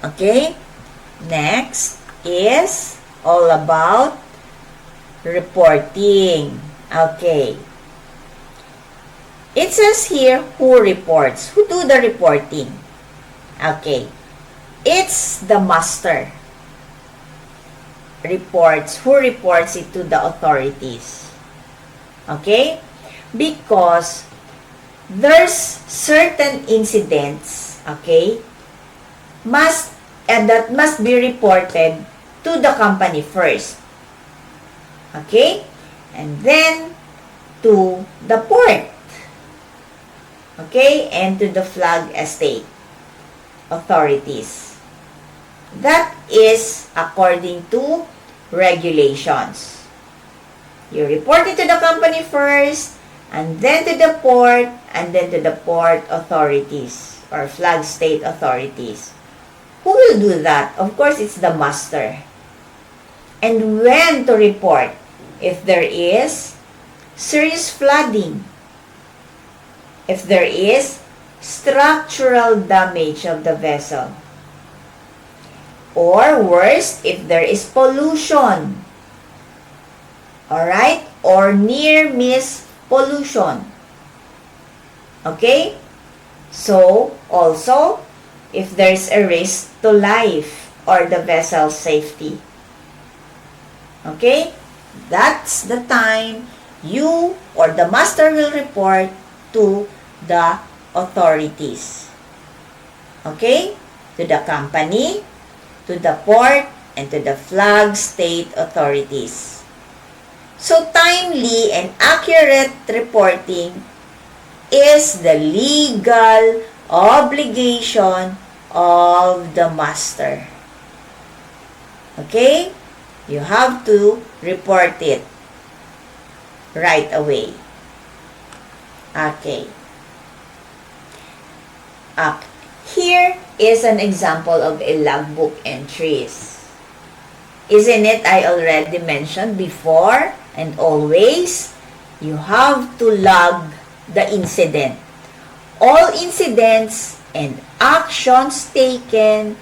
Okay? Next is all about reporting. Okay. It says here who reports. Who do the reporting? Okay. It's the master. Reports. Who reports it to the authorities? Okay? Because there's certain incidents, okay, that must be reported to the company first. Okay? And then to the port. Okay? And to the flag estate authorities. That is according to regulations. You report it to the company first, and then to the port, and then to the port authorities or flag state authorities. Who will do that? Of course, it's the master. And when to report? If there is serious flooding, if there is structural damage of the vessel, or worse, if there is pollution, alright, or near-miss pollution. Okay? So, also, if there is a risk to life or the vessel's safety. Okay? That's the time you or the master will report to the authorities. Okay? To the company, to the port, and to the flag state authorities. So, timely and accurate reporting is the legal obligation of the master. Okay? You have to report it right away. Okay. Here is an example of a logbook entries. Isn't it I already mentioned before and always, you have to log the incident. All incidents and actions taken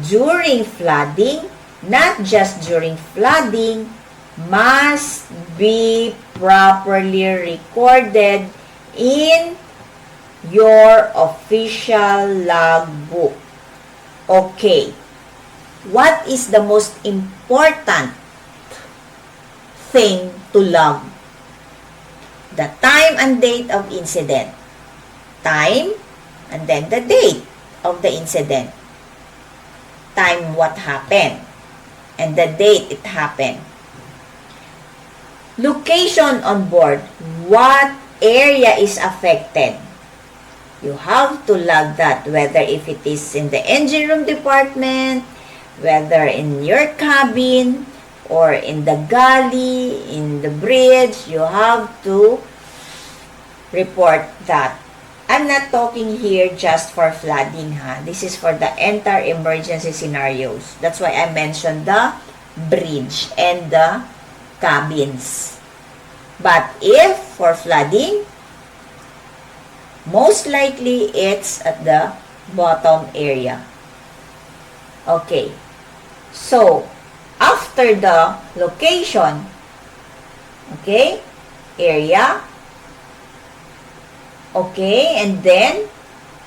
during flooding, not just during flooding, must be properly recorded in your official logbook. Okay. What is the most important thing to log? The time and date of incident. Time and then the date of the incident. Time what happened and the date it happened. Location on board. What area is affected? You have to log that, whether if it is in the engine room department, whether in your cabin, or in the galley, in the bridge, you have to report that. I'm not talking here just for flooding, ha. This is for the entire emergency scenarios. That's why I mentioned the bridge and the cabins. But if for flooding, most likely it's at the bottom area. Okay. So, after the location, okay, area, okay, and then,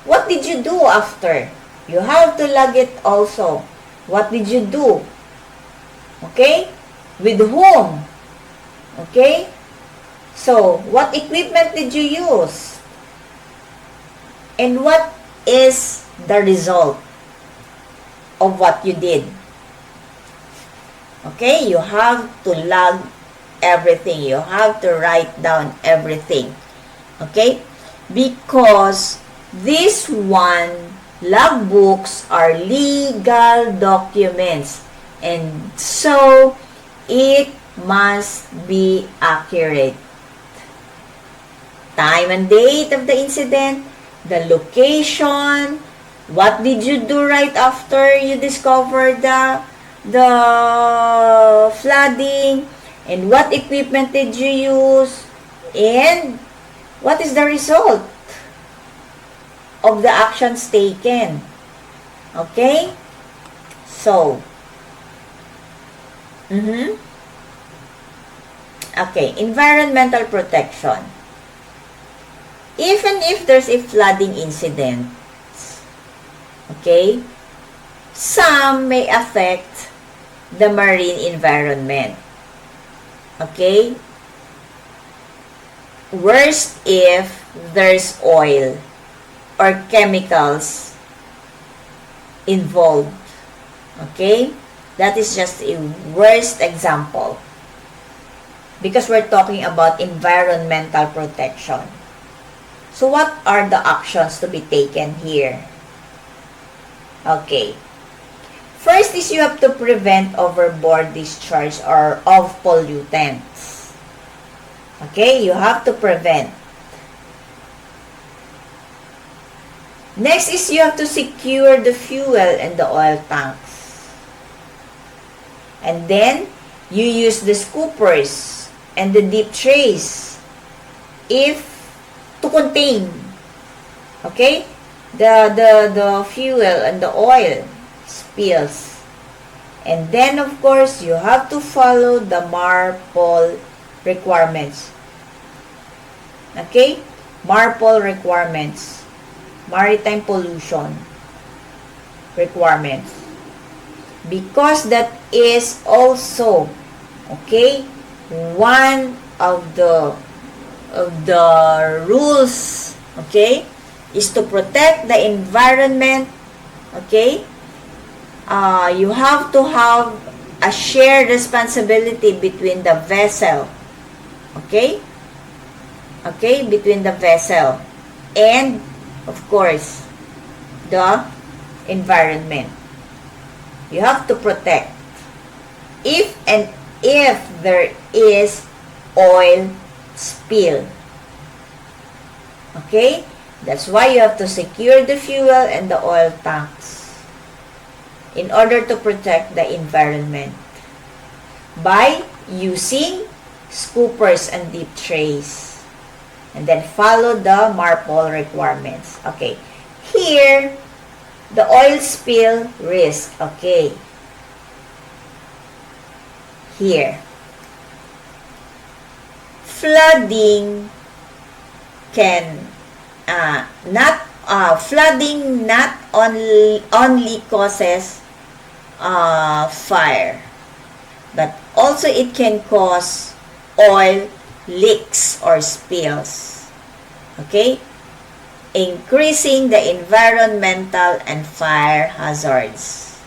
what did you do after? You have to log it also. What did you do? Okay? With whom? Okay? So, what equipment did you use? And what is the result of what you did? Okay? You have to log everything. You have to write down everything. Okay? Because this one, logbooks are legal documents. And so, it must be accurate. Time and date of the incident, the location, what did you do right after you discovered the flooding, and what equipment did you use, And what is the result of the actions taken? Okay? So, okay, environmental protection. Even if there's a flooding incident, okay, some may affect the marine environment. Okay? Worst if there's oil or chemicals involved. Okay? That is just a worst example. Because we're talking about environmental protection. So what are the actions to be taken here? Okay. First is you have to prevent overboard discharge or of pollutants. Okay, you have to prevent. Next is you have to secure the fuel and the oil tanks. And then, you use the scoopers and the deep trays to contain, okay, the fuel and the oil spills. And then, of course, you have to follow the MARPOL requirements. Okay? MARPOL requirements. Maritime pollution requirements. Because that is also, okay, one of the rules, okay, is to protect the environment. Okay? You have to have a shared responsibility between the vessel. Okay? Okay? Between the vessel and, of course, the environment. You have to protect. If there is oil spill. Okay? That's why you have to secure the fuel and the oil tanks in order to protect the environment by using scoopers and deep trays. And then follow the MARPOL requirements. Okay. Here, the oil spill risk. Okay. Here. Flooding can flooding not only causes fire, but also it can cause oil leaks or spills. Okay? Increasing the environmental and fire hazards.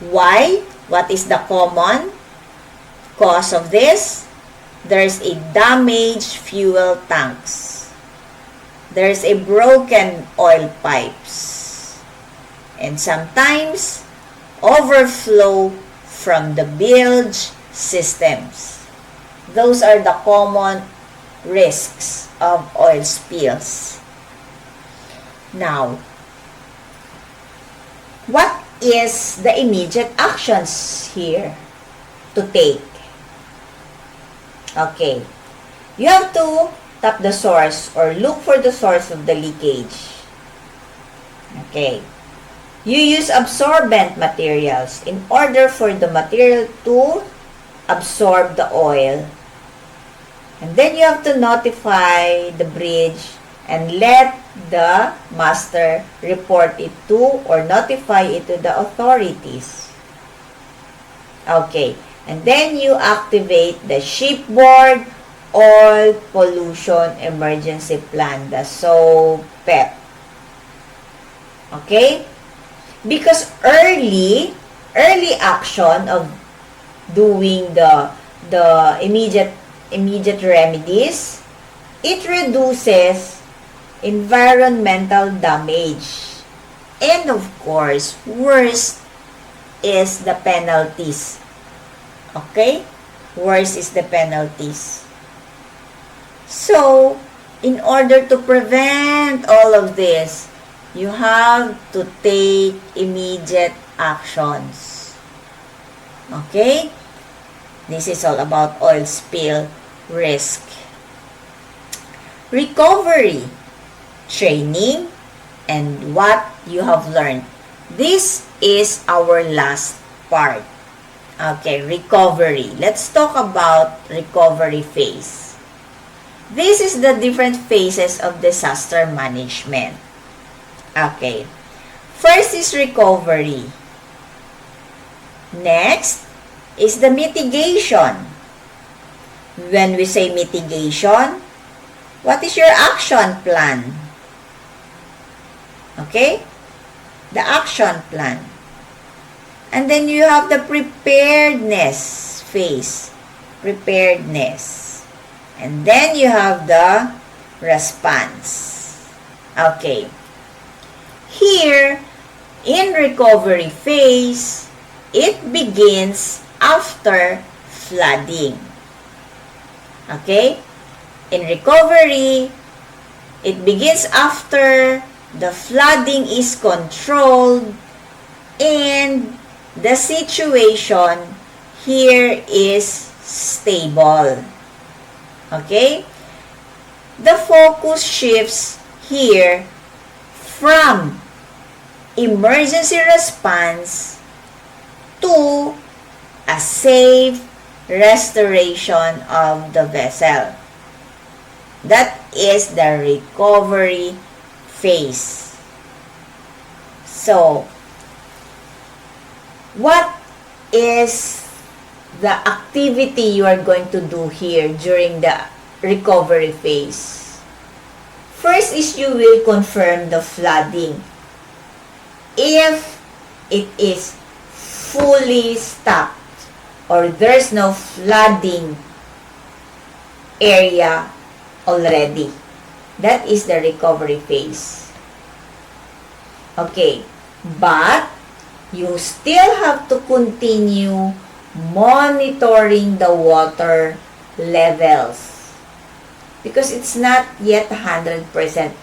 Why? What is the common cause of this? There's a damaged fuel tanks. There's a broken oil pipes. And sometimes, overflow from the bilge systems. Those are the common risks of oil spills. Now, what is the immediate actions here to take? Okay, you have to tap the source or look for the source of the leakage. Okay, you use absorbent materials in order for the material to absorb the oil. And then you have to notify the bridge and let the master report it to or notify it to the authorities. Okay. And then you activate the shipboard oil pollution emergency plan, the SOPEP. Okay? Because early action of doing the immediate remedies, it reduces environmental damage. And of course, worst is the penalties. Okay? Worse is the penalties. So, in order to prevent all of this, you have to take immediate actions. Okay? This is all about oil spill risk. Recovery, training, and what you have learned. This is our last part. Okay, recovery. Let's talk about recovery phase. This is the different phases of disaster management. Okay. First is recovery. Next is the mitigation. When we say mitigation, what is your action plan? Okay? The action plan. And then you have the preparedness phase. Preparedness. And then you have the response. Okay. Here, in recovery phase, it begins after flooding. Okay? In recovery, it begins after the flooding is controlled and the situation here is stable. Okay? The focus shifts here from emergency response to a safe restoration of the vessel. That is the recovery phase. So, what is the activity you are going to do here during the recovery phase? First is you will confirm the flooding. If it is fully stopped or there's no flooding area already, that is the recovery phase. Okay, but you still have to continue monitoring the water levels because it's not yet 100%.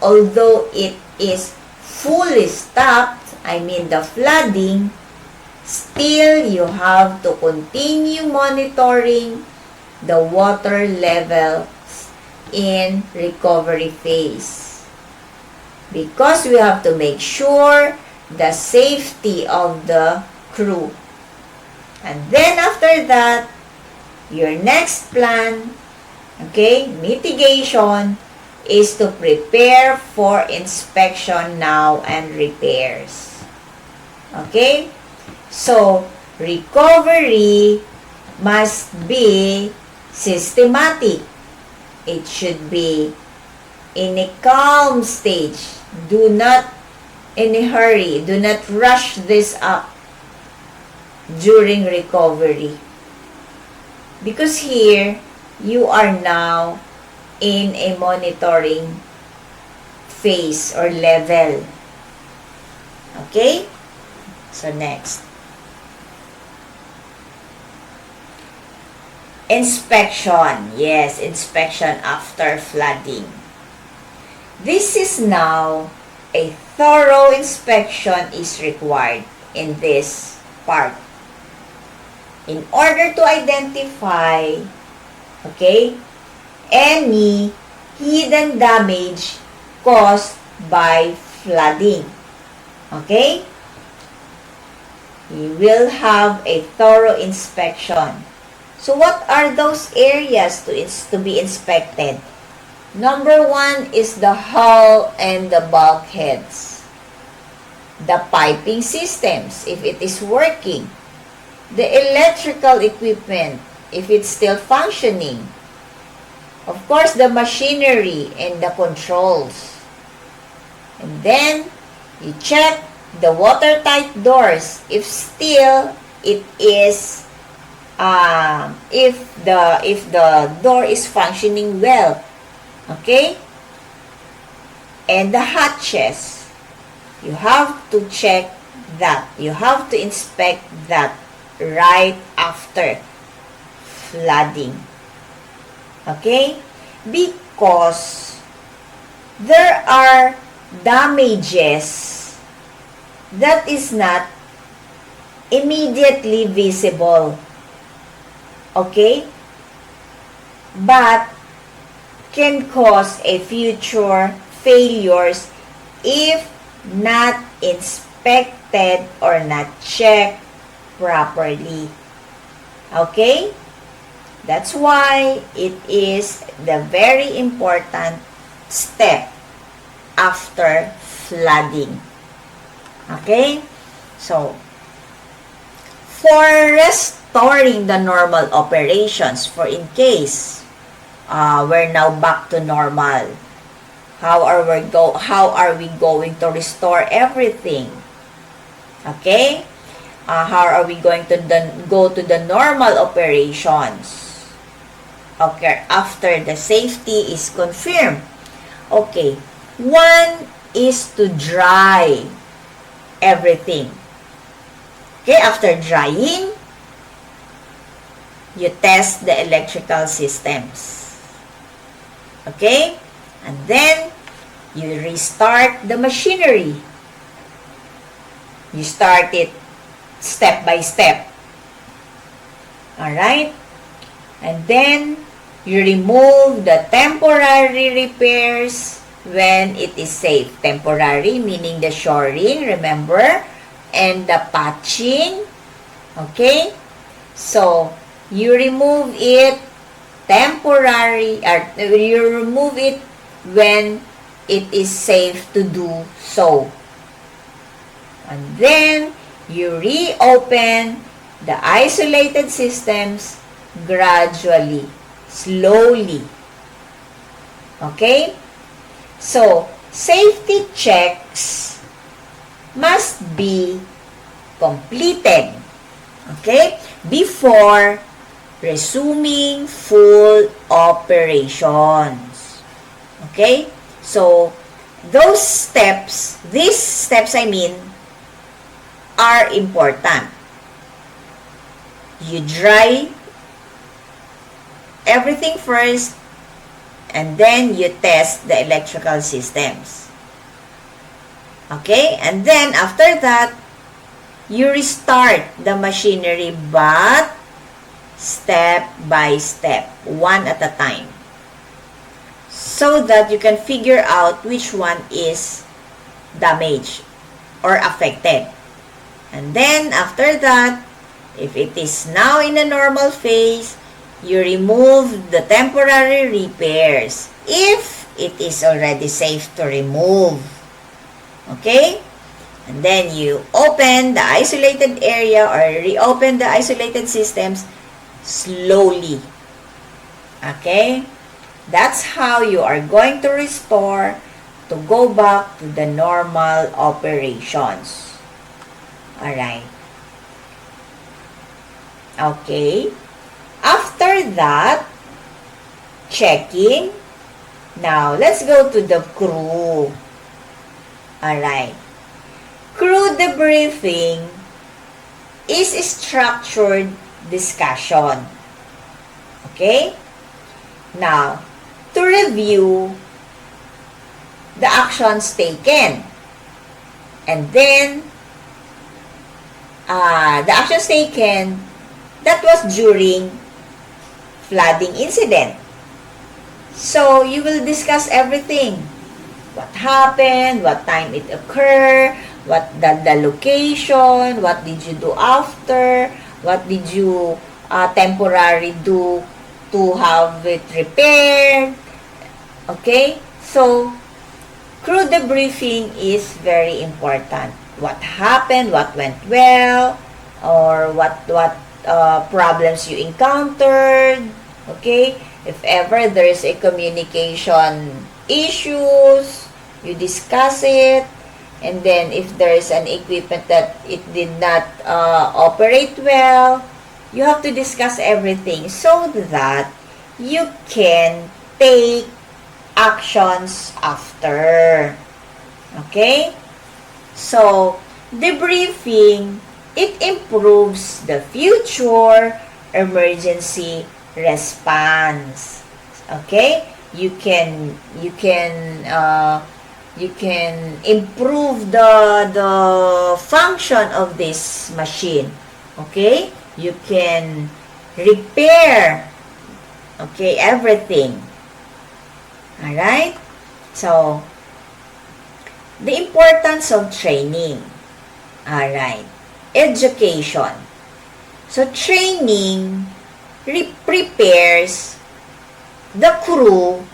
Although it is fully stopped, I mean the flooding, still you have to continue monitoring the water levels in recovery phase because we have to make sure the safety of the crew. And then after that, your next plan, okay, mitigation, is to prepare for inspection now and repairs. Okay? So, recovery must be systematic. It should be in a calm stage. Do not in a hurry. Do not rush this up during recovery. Because here, you are now in a monitoring phase or level. Okay? So, next. Inspection. Yes, inspection after flooding. This is now a thorough inspection is required in this part. In order to identify, okay, any hidden damage caused by flooding. Okay? You will have a thorough inspection. So what are those areas to be inspected? Number 1 is the hull and the bulkheads. The piping systems, if it is working. The electrical equipment, if it's still functioning. Of course, the machinery and the controls. And then, you check the watertight doors if still it is if the door is functioning well. Okay? And the hatches, you have to check that. You have to inspect that right after flooding. Okay? Because there are damages that is not immediately visible. Okay? but can cause a future failures if not inspected or not checked properly. Okay? That's why it is the very important step after flooding. Okay? So, for restoring the normal operations, for in case we're now back to normal, how are we going to restore everything? Okay? How are we going to go to the normal operations? Okay, after the safety is confirmed. Okay, one is to dry everything. Okay, after drying, you test the electrical systems. Okay, and then you restart the machinery. You start it step by step. Alright? And then, you remove the temporary repairs when it is safe. Temporary, meaning the shoring, remember? And the patching. Okay? So, you remove it temporary, or you remove it when it is safe to do so. And then, you reopen the isolated systems gradually, slowly. Okay? So, safety checks must be completed, okay, before resuming full operations. Okay? So, these steps are important. You dry everything first, and then you test the electrical systems. Okay? And then, after that, you restart the machinery, but step by step, one at a time, so that you can figure out which one is damaged or affected. And then, after that, if it is now in a normal phase, you remove the temporary repairs if it is already safe to remove. Okay? And then you open the isolated area or reopen the isolated systems slowly. Okay? That's how you are going to restore to go back to the normal operations. Alright. Okay. After that, checking. Now, let's go to the crew. Alright. Crew debriefing is a structured discussion. Okay? Now, to review the actions taken. And then, the actions taken that was during flooding incident. So, you will discuss everything. What happened, what time it occurred, what the location, what did you do after, what did you temporarily do to have it repaired. Okay? So, crew debriefing is very important. What happened, what went well, or what problems you encountered. Okay? If ever there is a communication issues, you discuss it. And then if there is an equipment that it did not operate well, you have to discuss everything so that you can take actions after. Okay? So, debriefing, it improves the future emergency response. Okay? You can improve the function of this machine. Okay? You can repair Okay, everything. Alright? So, the importance of training. Alright. Education. So, training prepares the crew,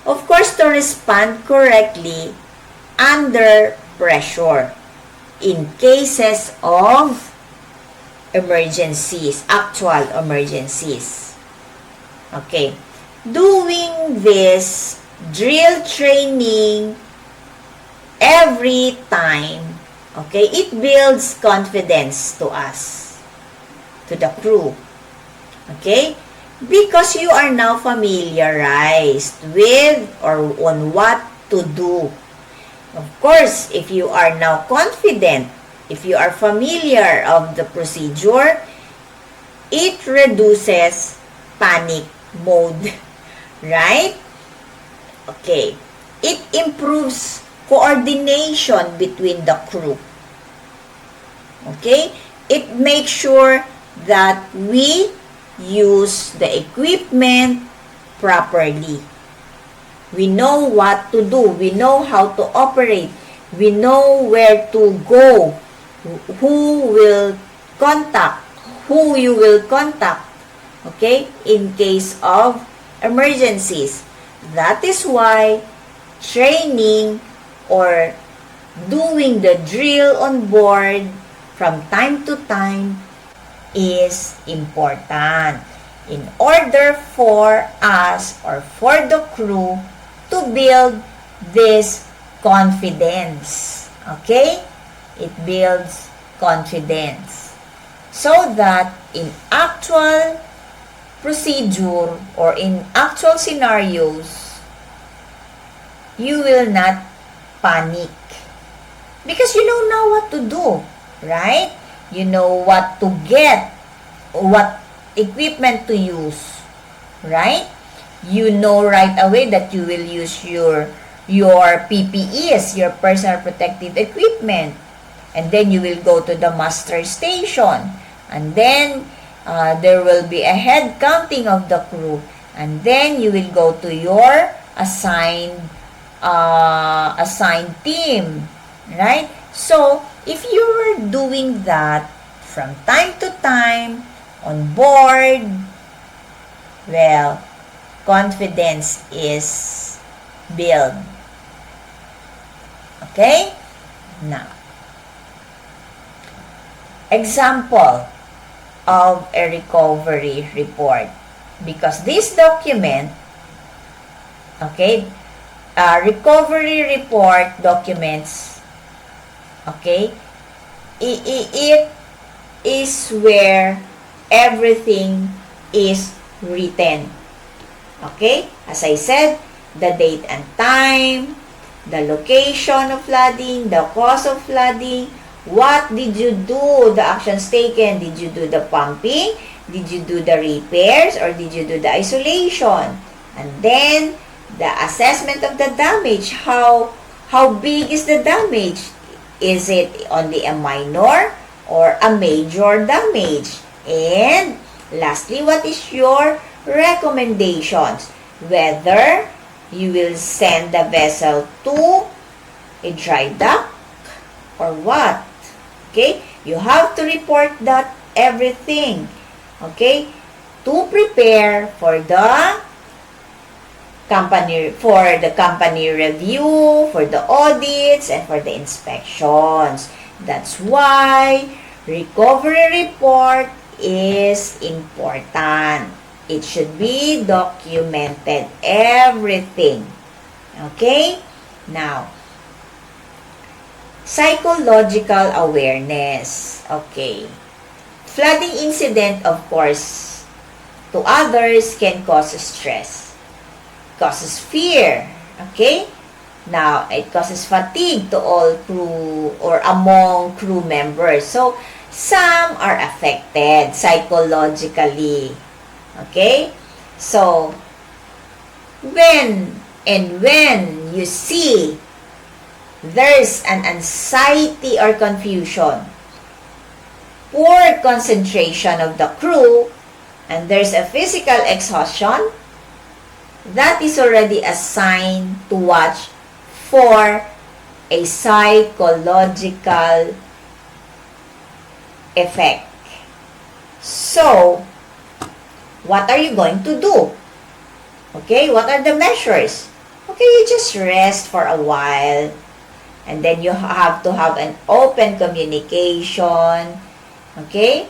of course, to respond correctly under pressure in cases of emergencies, actual emergencies. Okay. Doing this drill training every time, okay, it builds confidence to us, to the crew. Okay? Because you are now familiarized with or on what to do. Of course, if you are now confident, if you are familiar of the procedure, it reduces panic mode. Right? Okay. It improves coordination between the crew. Okay? It makes sure that we use the equipment properly. We know what to do. We know how to operate. We know where to go. Who will contact. Who you will contact. Okay? In case of emergencies. That is why training or doing the drill on board from time to time is important in order for us or for the crew to build this confidence. Okay? It builds confidence so that in actual procedure or in actual scenarios, you will not panic because you know now what to do, right? You know what to get, what equipment to use, right? You know right away that you will use your PPEs, your personal protective equipment, and then you will go to the muster station, and then there will be a head counting of the crew, and then you will go to your assigned team, right? So, if you were doing that from time to time on board, well, confidence is built. Okay? Now, example of a recovery report. Because this document, okay, recovery report documents, okay, it is where everything is written. Okay? As I said, the date and time, the location of flooding, the cause of flooding, what did you do, the actions taken, did you do the pumping, did you do the repairs, or did you do the isolation? And then, the assessment of the damage, how big is the damage? Is it only a minor or a major damage? And lastly, what is your recommendations? Whether you will send the vessel to a dry dock or what? Okay? You have to report that everything. Okay? To prepare for the company review, for the audits, and for the inspections. That's why recovery report is important. It should be documented, everything. Okay? Now, psychological awareness. Okay. Flooding incident, of course, to others can cause stress. Causes fear. Okay? Now, it causes fatigue to all crew or among crew members. So, some are affected psychologically. Okay? So, when you see there's an anxiety or confusion, poor concentration of the crew, and there's a physical exhaustion, that is already a sign to watch for a psychological effect. So, what are you going to do? Okay, what are the measures? Okay, you just rest for a while, and then you have to have an open communication. Okay?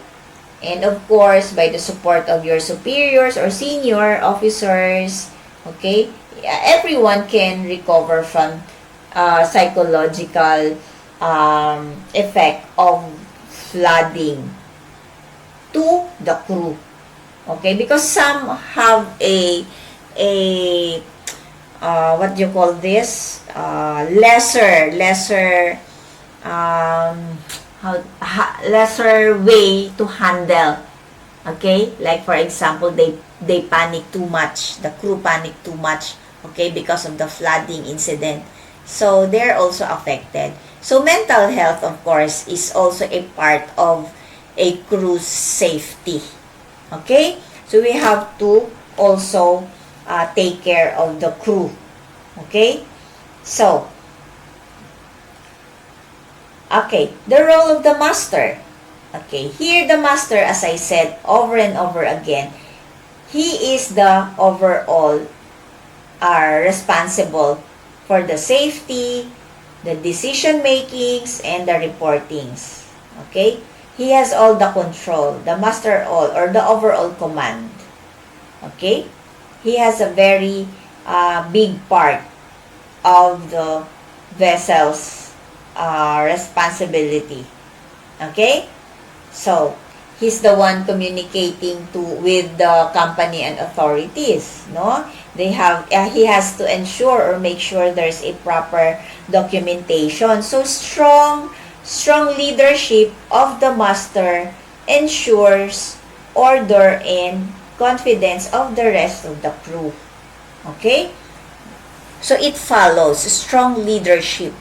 And of course, by the support of your superiors or senior officers, okay, everyone can recover from psychological effect of flooding to the crew. Okay, because some have a what do you call this? Lesser way to handle. Okay, like for example, they panic too much. The crew panic too much. Okay, because of the flooding incident. So they're also affected. So mental health, of course, is also a part of a crew's safety. Okay, so we have to also take care of the crew. Okay, so okay, the role of the master. Okay, here the master, as I said over and over again, he is the overall responsible for the safety, the decision makings, and the reportings. Okay, he has all the control, the master all, or the overall command. Okay, he has a very big part of the vessel's responsibility. Okay, so he's the one communicating with the company and authorities. No, he has to ensure or make sure there's a proper documentation. So strong leadership of the master ensures order and confidence of the rest of the crew. Okay? So it follows strong leadership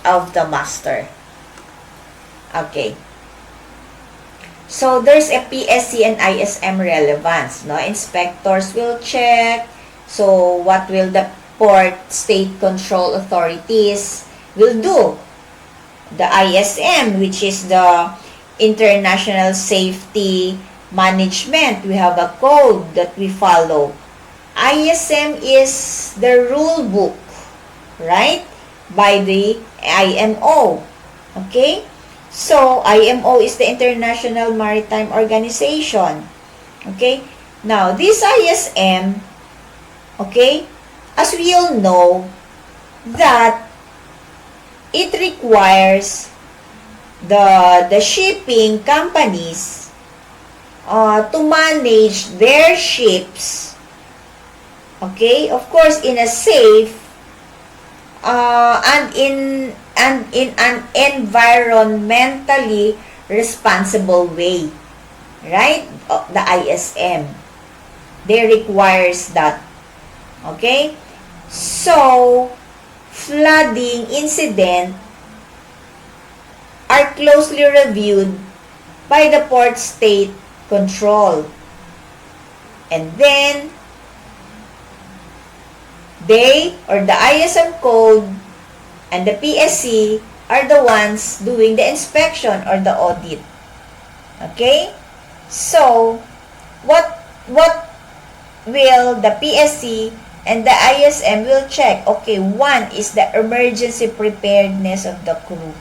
of the master. Okay. So there's a PSC and ISM relevance. No? Inspectors will check. So what will the port state control authorities will do? The ISM, which is the International Safety Management. We have a code that we follow. ISM is the rule book, right? By the IMO. Okay? So, IMO is the International Maritime Organization. Okay? Now, this ISM, okay, as we all know, that it requires the shipping companies to manage their ships, okay, of course, in a safe and in an environmentally responsible way, right? The ISM, they requires that. Okay, so flooding incident are closely reviewed by the port state control, and then they, or the ISM code and the PSC, are the ones doing the inspection or the audit. Okay, so what will the PSC and the ISM will check? Okay, one is the emergency preparedness of the crew.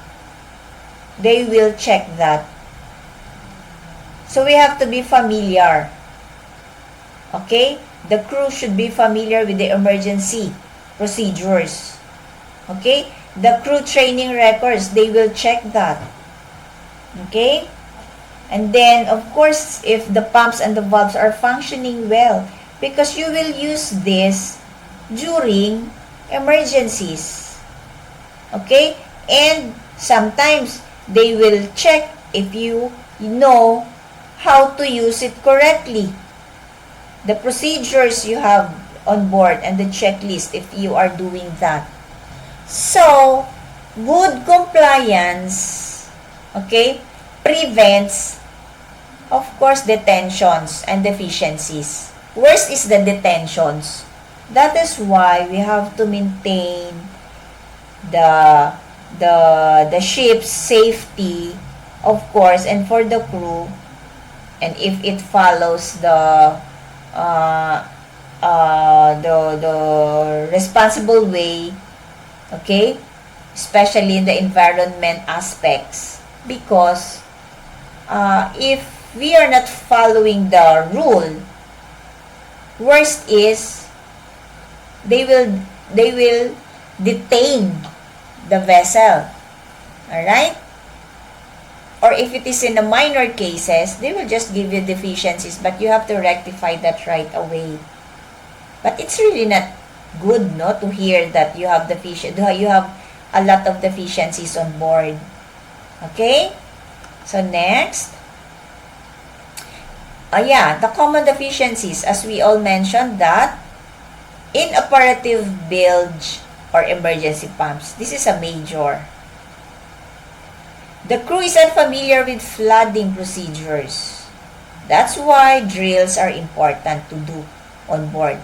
They will check that. So we have to be familiar. Okay? The crew should be familiar with the emergency procedures. Okay? The crew training records, they will check that. Okay? And then, of course, if the pumps and the valves are functioning well, because you will use this during emergencies. Okay? And sometimes they will check if you know how to use it correctly. The procedures you have on board and the checklist if you are doing that. So, good compliance, okay, prevents Of course, detentions and deficiencies. Worst is the detentions. That is why we have to maintain the ship's safety, of course, and for the crew. And if it follows the responsible way, okay, especially in the environment aspects, because if we are not following the rule, worst is they will detain the vessel. Alright? Or if it is in the minor cases, they will just give you deficiencies, but you have to rectify that right away. But it's really not good, no, to hear that you have you have a lot of deficiencies on board. Okay? So next, the common deficiencies, as we all mentioned, that inoperative bilge or emergency pumps. This is a major. The crew is unfamiliar with flooding procedures. That's why drills are important to do on board.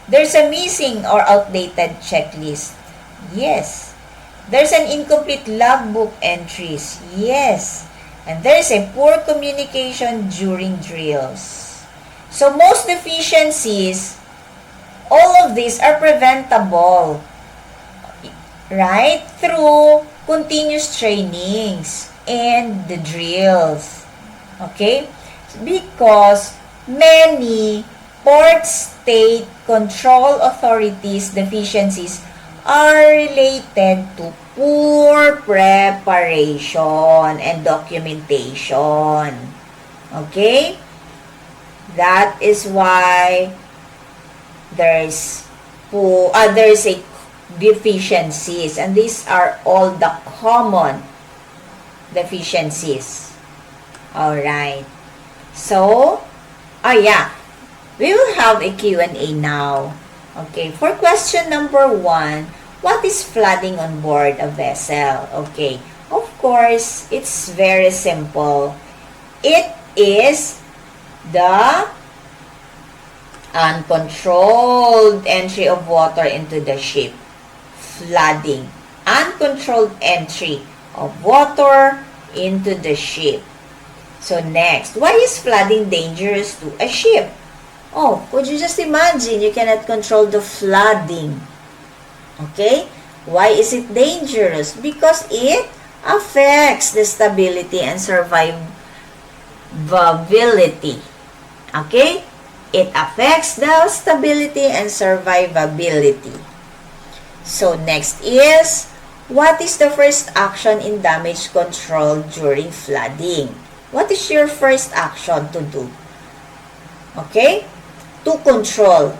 There's a missing or outdated checklist. Yes. There's an incomplete logbook entries. Yes. And there's a poor communication during drills. So most deficiencies, all of these are preventable, right? Through continuous trainings and the drills. Okay? Because many port state control authorities' deficiencies are related to poor preparation and documentation. Okay? That is why there's a deficiencies, and these are all the common deficiencies. Alright. So, we will have a Q&A now. Okay, for question number 1, what is flooding on board a vessel? Okay, of course, it's very simple. It is the uncontrolled entry of water into the ship. Flooding. Uncontrolled entry of water into the ship. So next, why is flooding dangerous to a ship? Oh, could you just imagine you cannot control the flooding? Okay? Why is it dangerous? Because it affects the stability and survivability. Okay? It affects the stability and survivability. So next is, what is the first action in damage control during flooding? What is your first action to do? Okay? To control,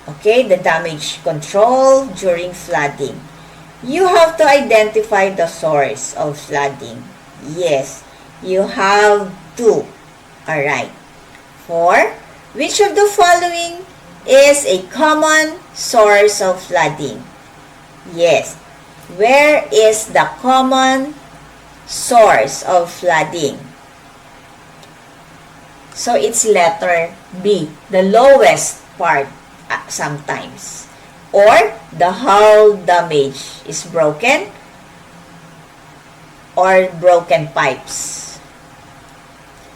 okay, the damage control during flooding. You have to identify the source of flooding. Yes, you have to. Alright. 4. Which of the following is a common source of flooding? Yes. Where is the common source of flooding? So, it's letter B, the lowest part sometimes. Or, the hull damage is broken or broken pipes.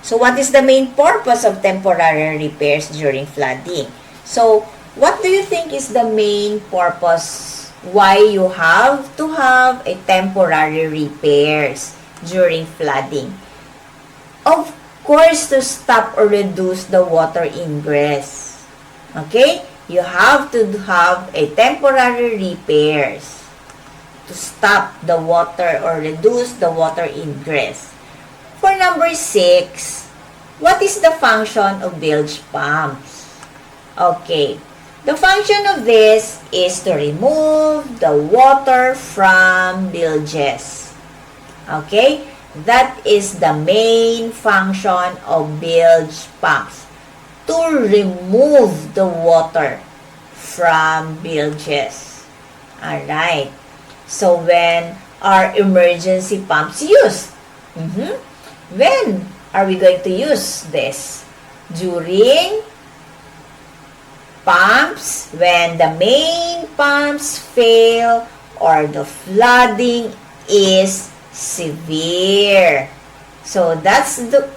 So, what is the main purpose of temporary repairs during flooding? So, what do you think is the main purpose why you have to have a temporary repairs during flooding? Of course, to stop or reduce the water ingress. Okay? You have to have a temporary repairs to stop the water or reduce the water ingress. For number 6, what is the function of bilge pumps? Okay. The function of this is to remove the water from bilges. Okay? That is the main function of bilge pumps. To remove the water from bilges. Alright. So, when are emergency pumps used? When are we going to use this? During pumps, when the main pumps fail or the flooding is severe. So that's the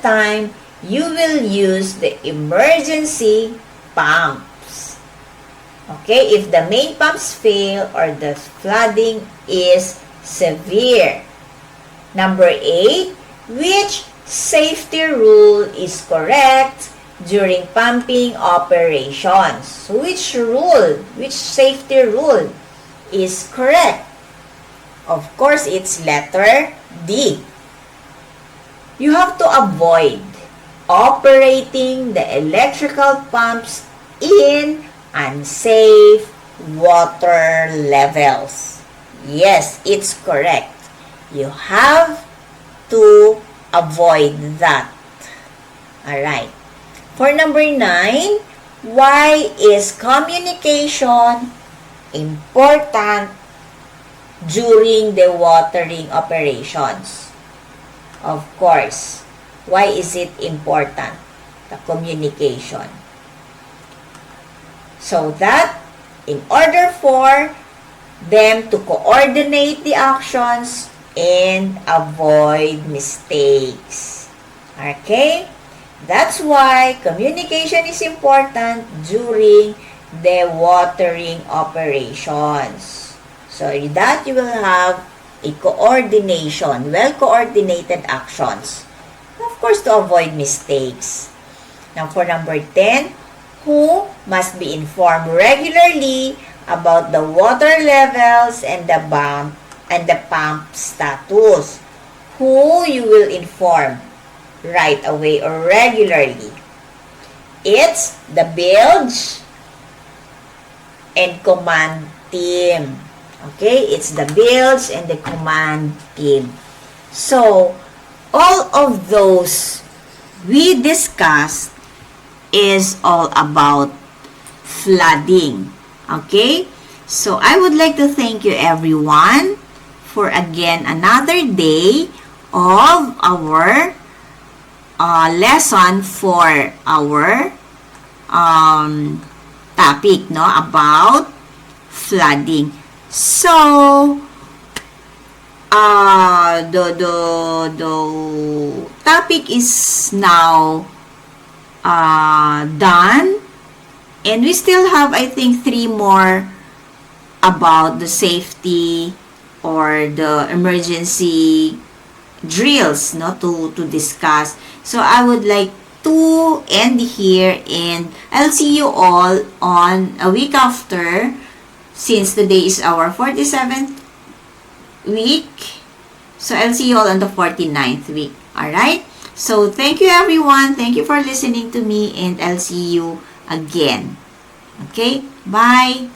time you will use the emergency pumps. Okay, if the main pumps fail or the flooding is severe. Number 8, which safety rule is correct during pumping operations? So which safety rule is correct? Of course, it's letter D. You have to avoid operating the electrical pumps in unsafe water levels. Yes, it's correct. You have to avoid that. Alright. For number 9, why is communication important during the watering operations? Of course. Why is it important? The communication. So that in order for them to coordinate the actions and avoid mistakes. Okay? That's why communication is important during the watering operations. So that you will have a coordination, well-coordinated actions. Of course, to avoid mistakes. Now, for number 10, who must be informed regularly about the water levels and the pump status? Who you will inform right away or regularly? It's the bilge and command team. Okay, it's the bilge and the command team. So, all of those we discussed is all about flooding. Okay? So, I would like to thank you everyone for again another day of our lesson for our topic, no, about flooding. So, the topic is now done, and we still have, I think, 3 more about the safety or the emergency drills, no, to discuss. So I would like to end here, and I'll see you all on a week after, since today is our 47th week. So I'll see you all on the 49th week. Alright? So thank you everyone. Thank you for listening to me, and I'll see you again. Okay? Bye!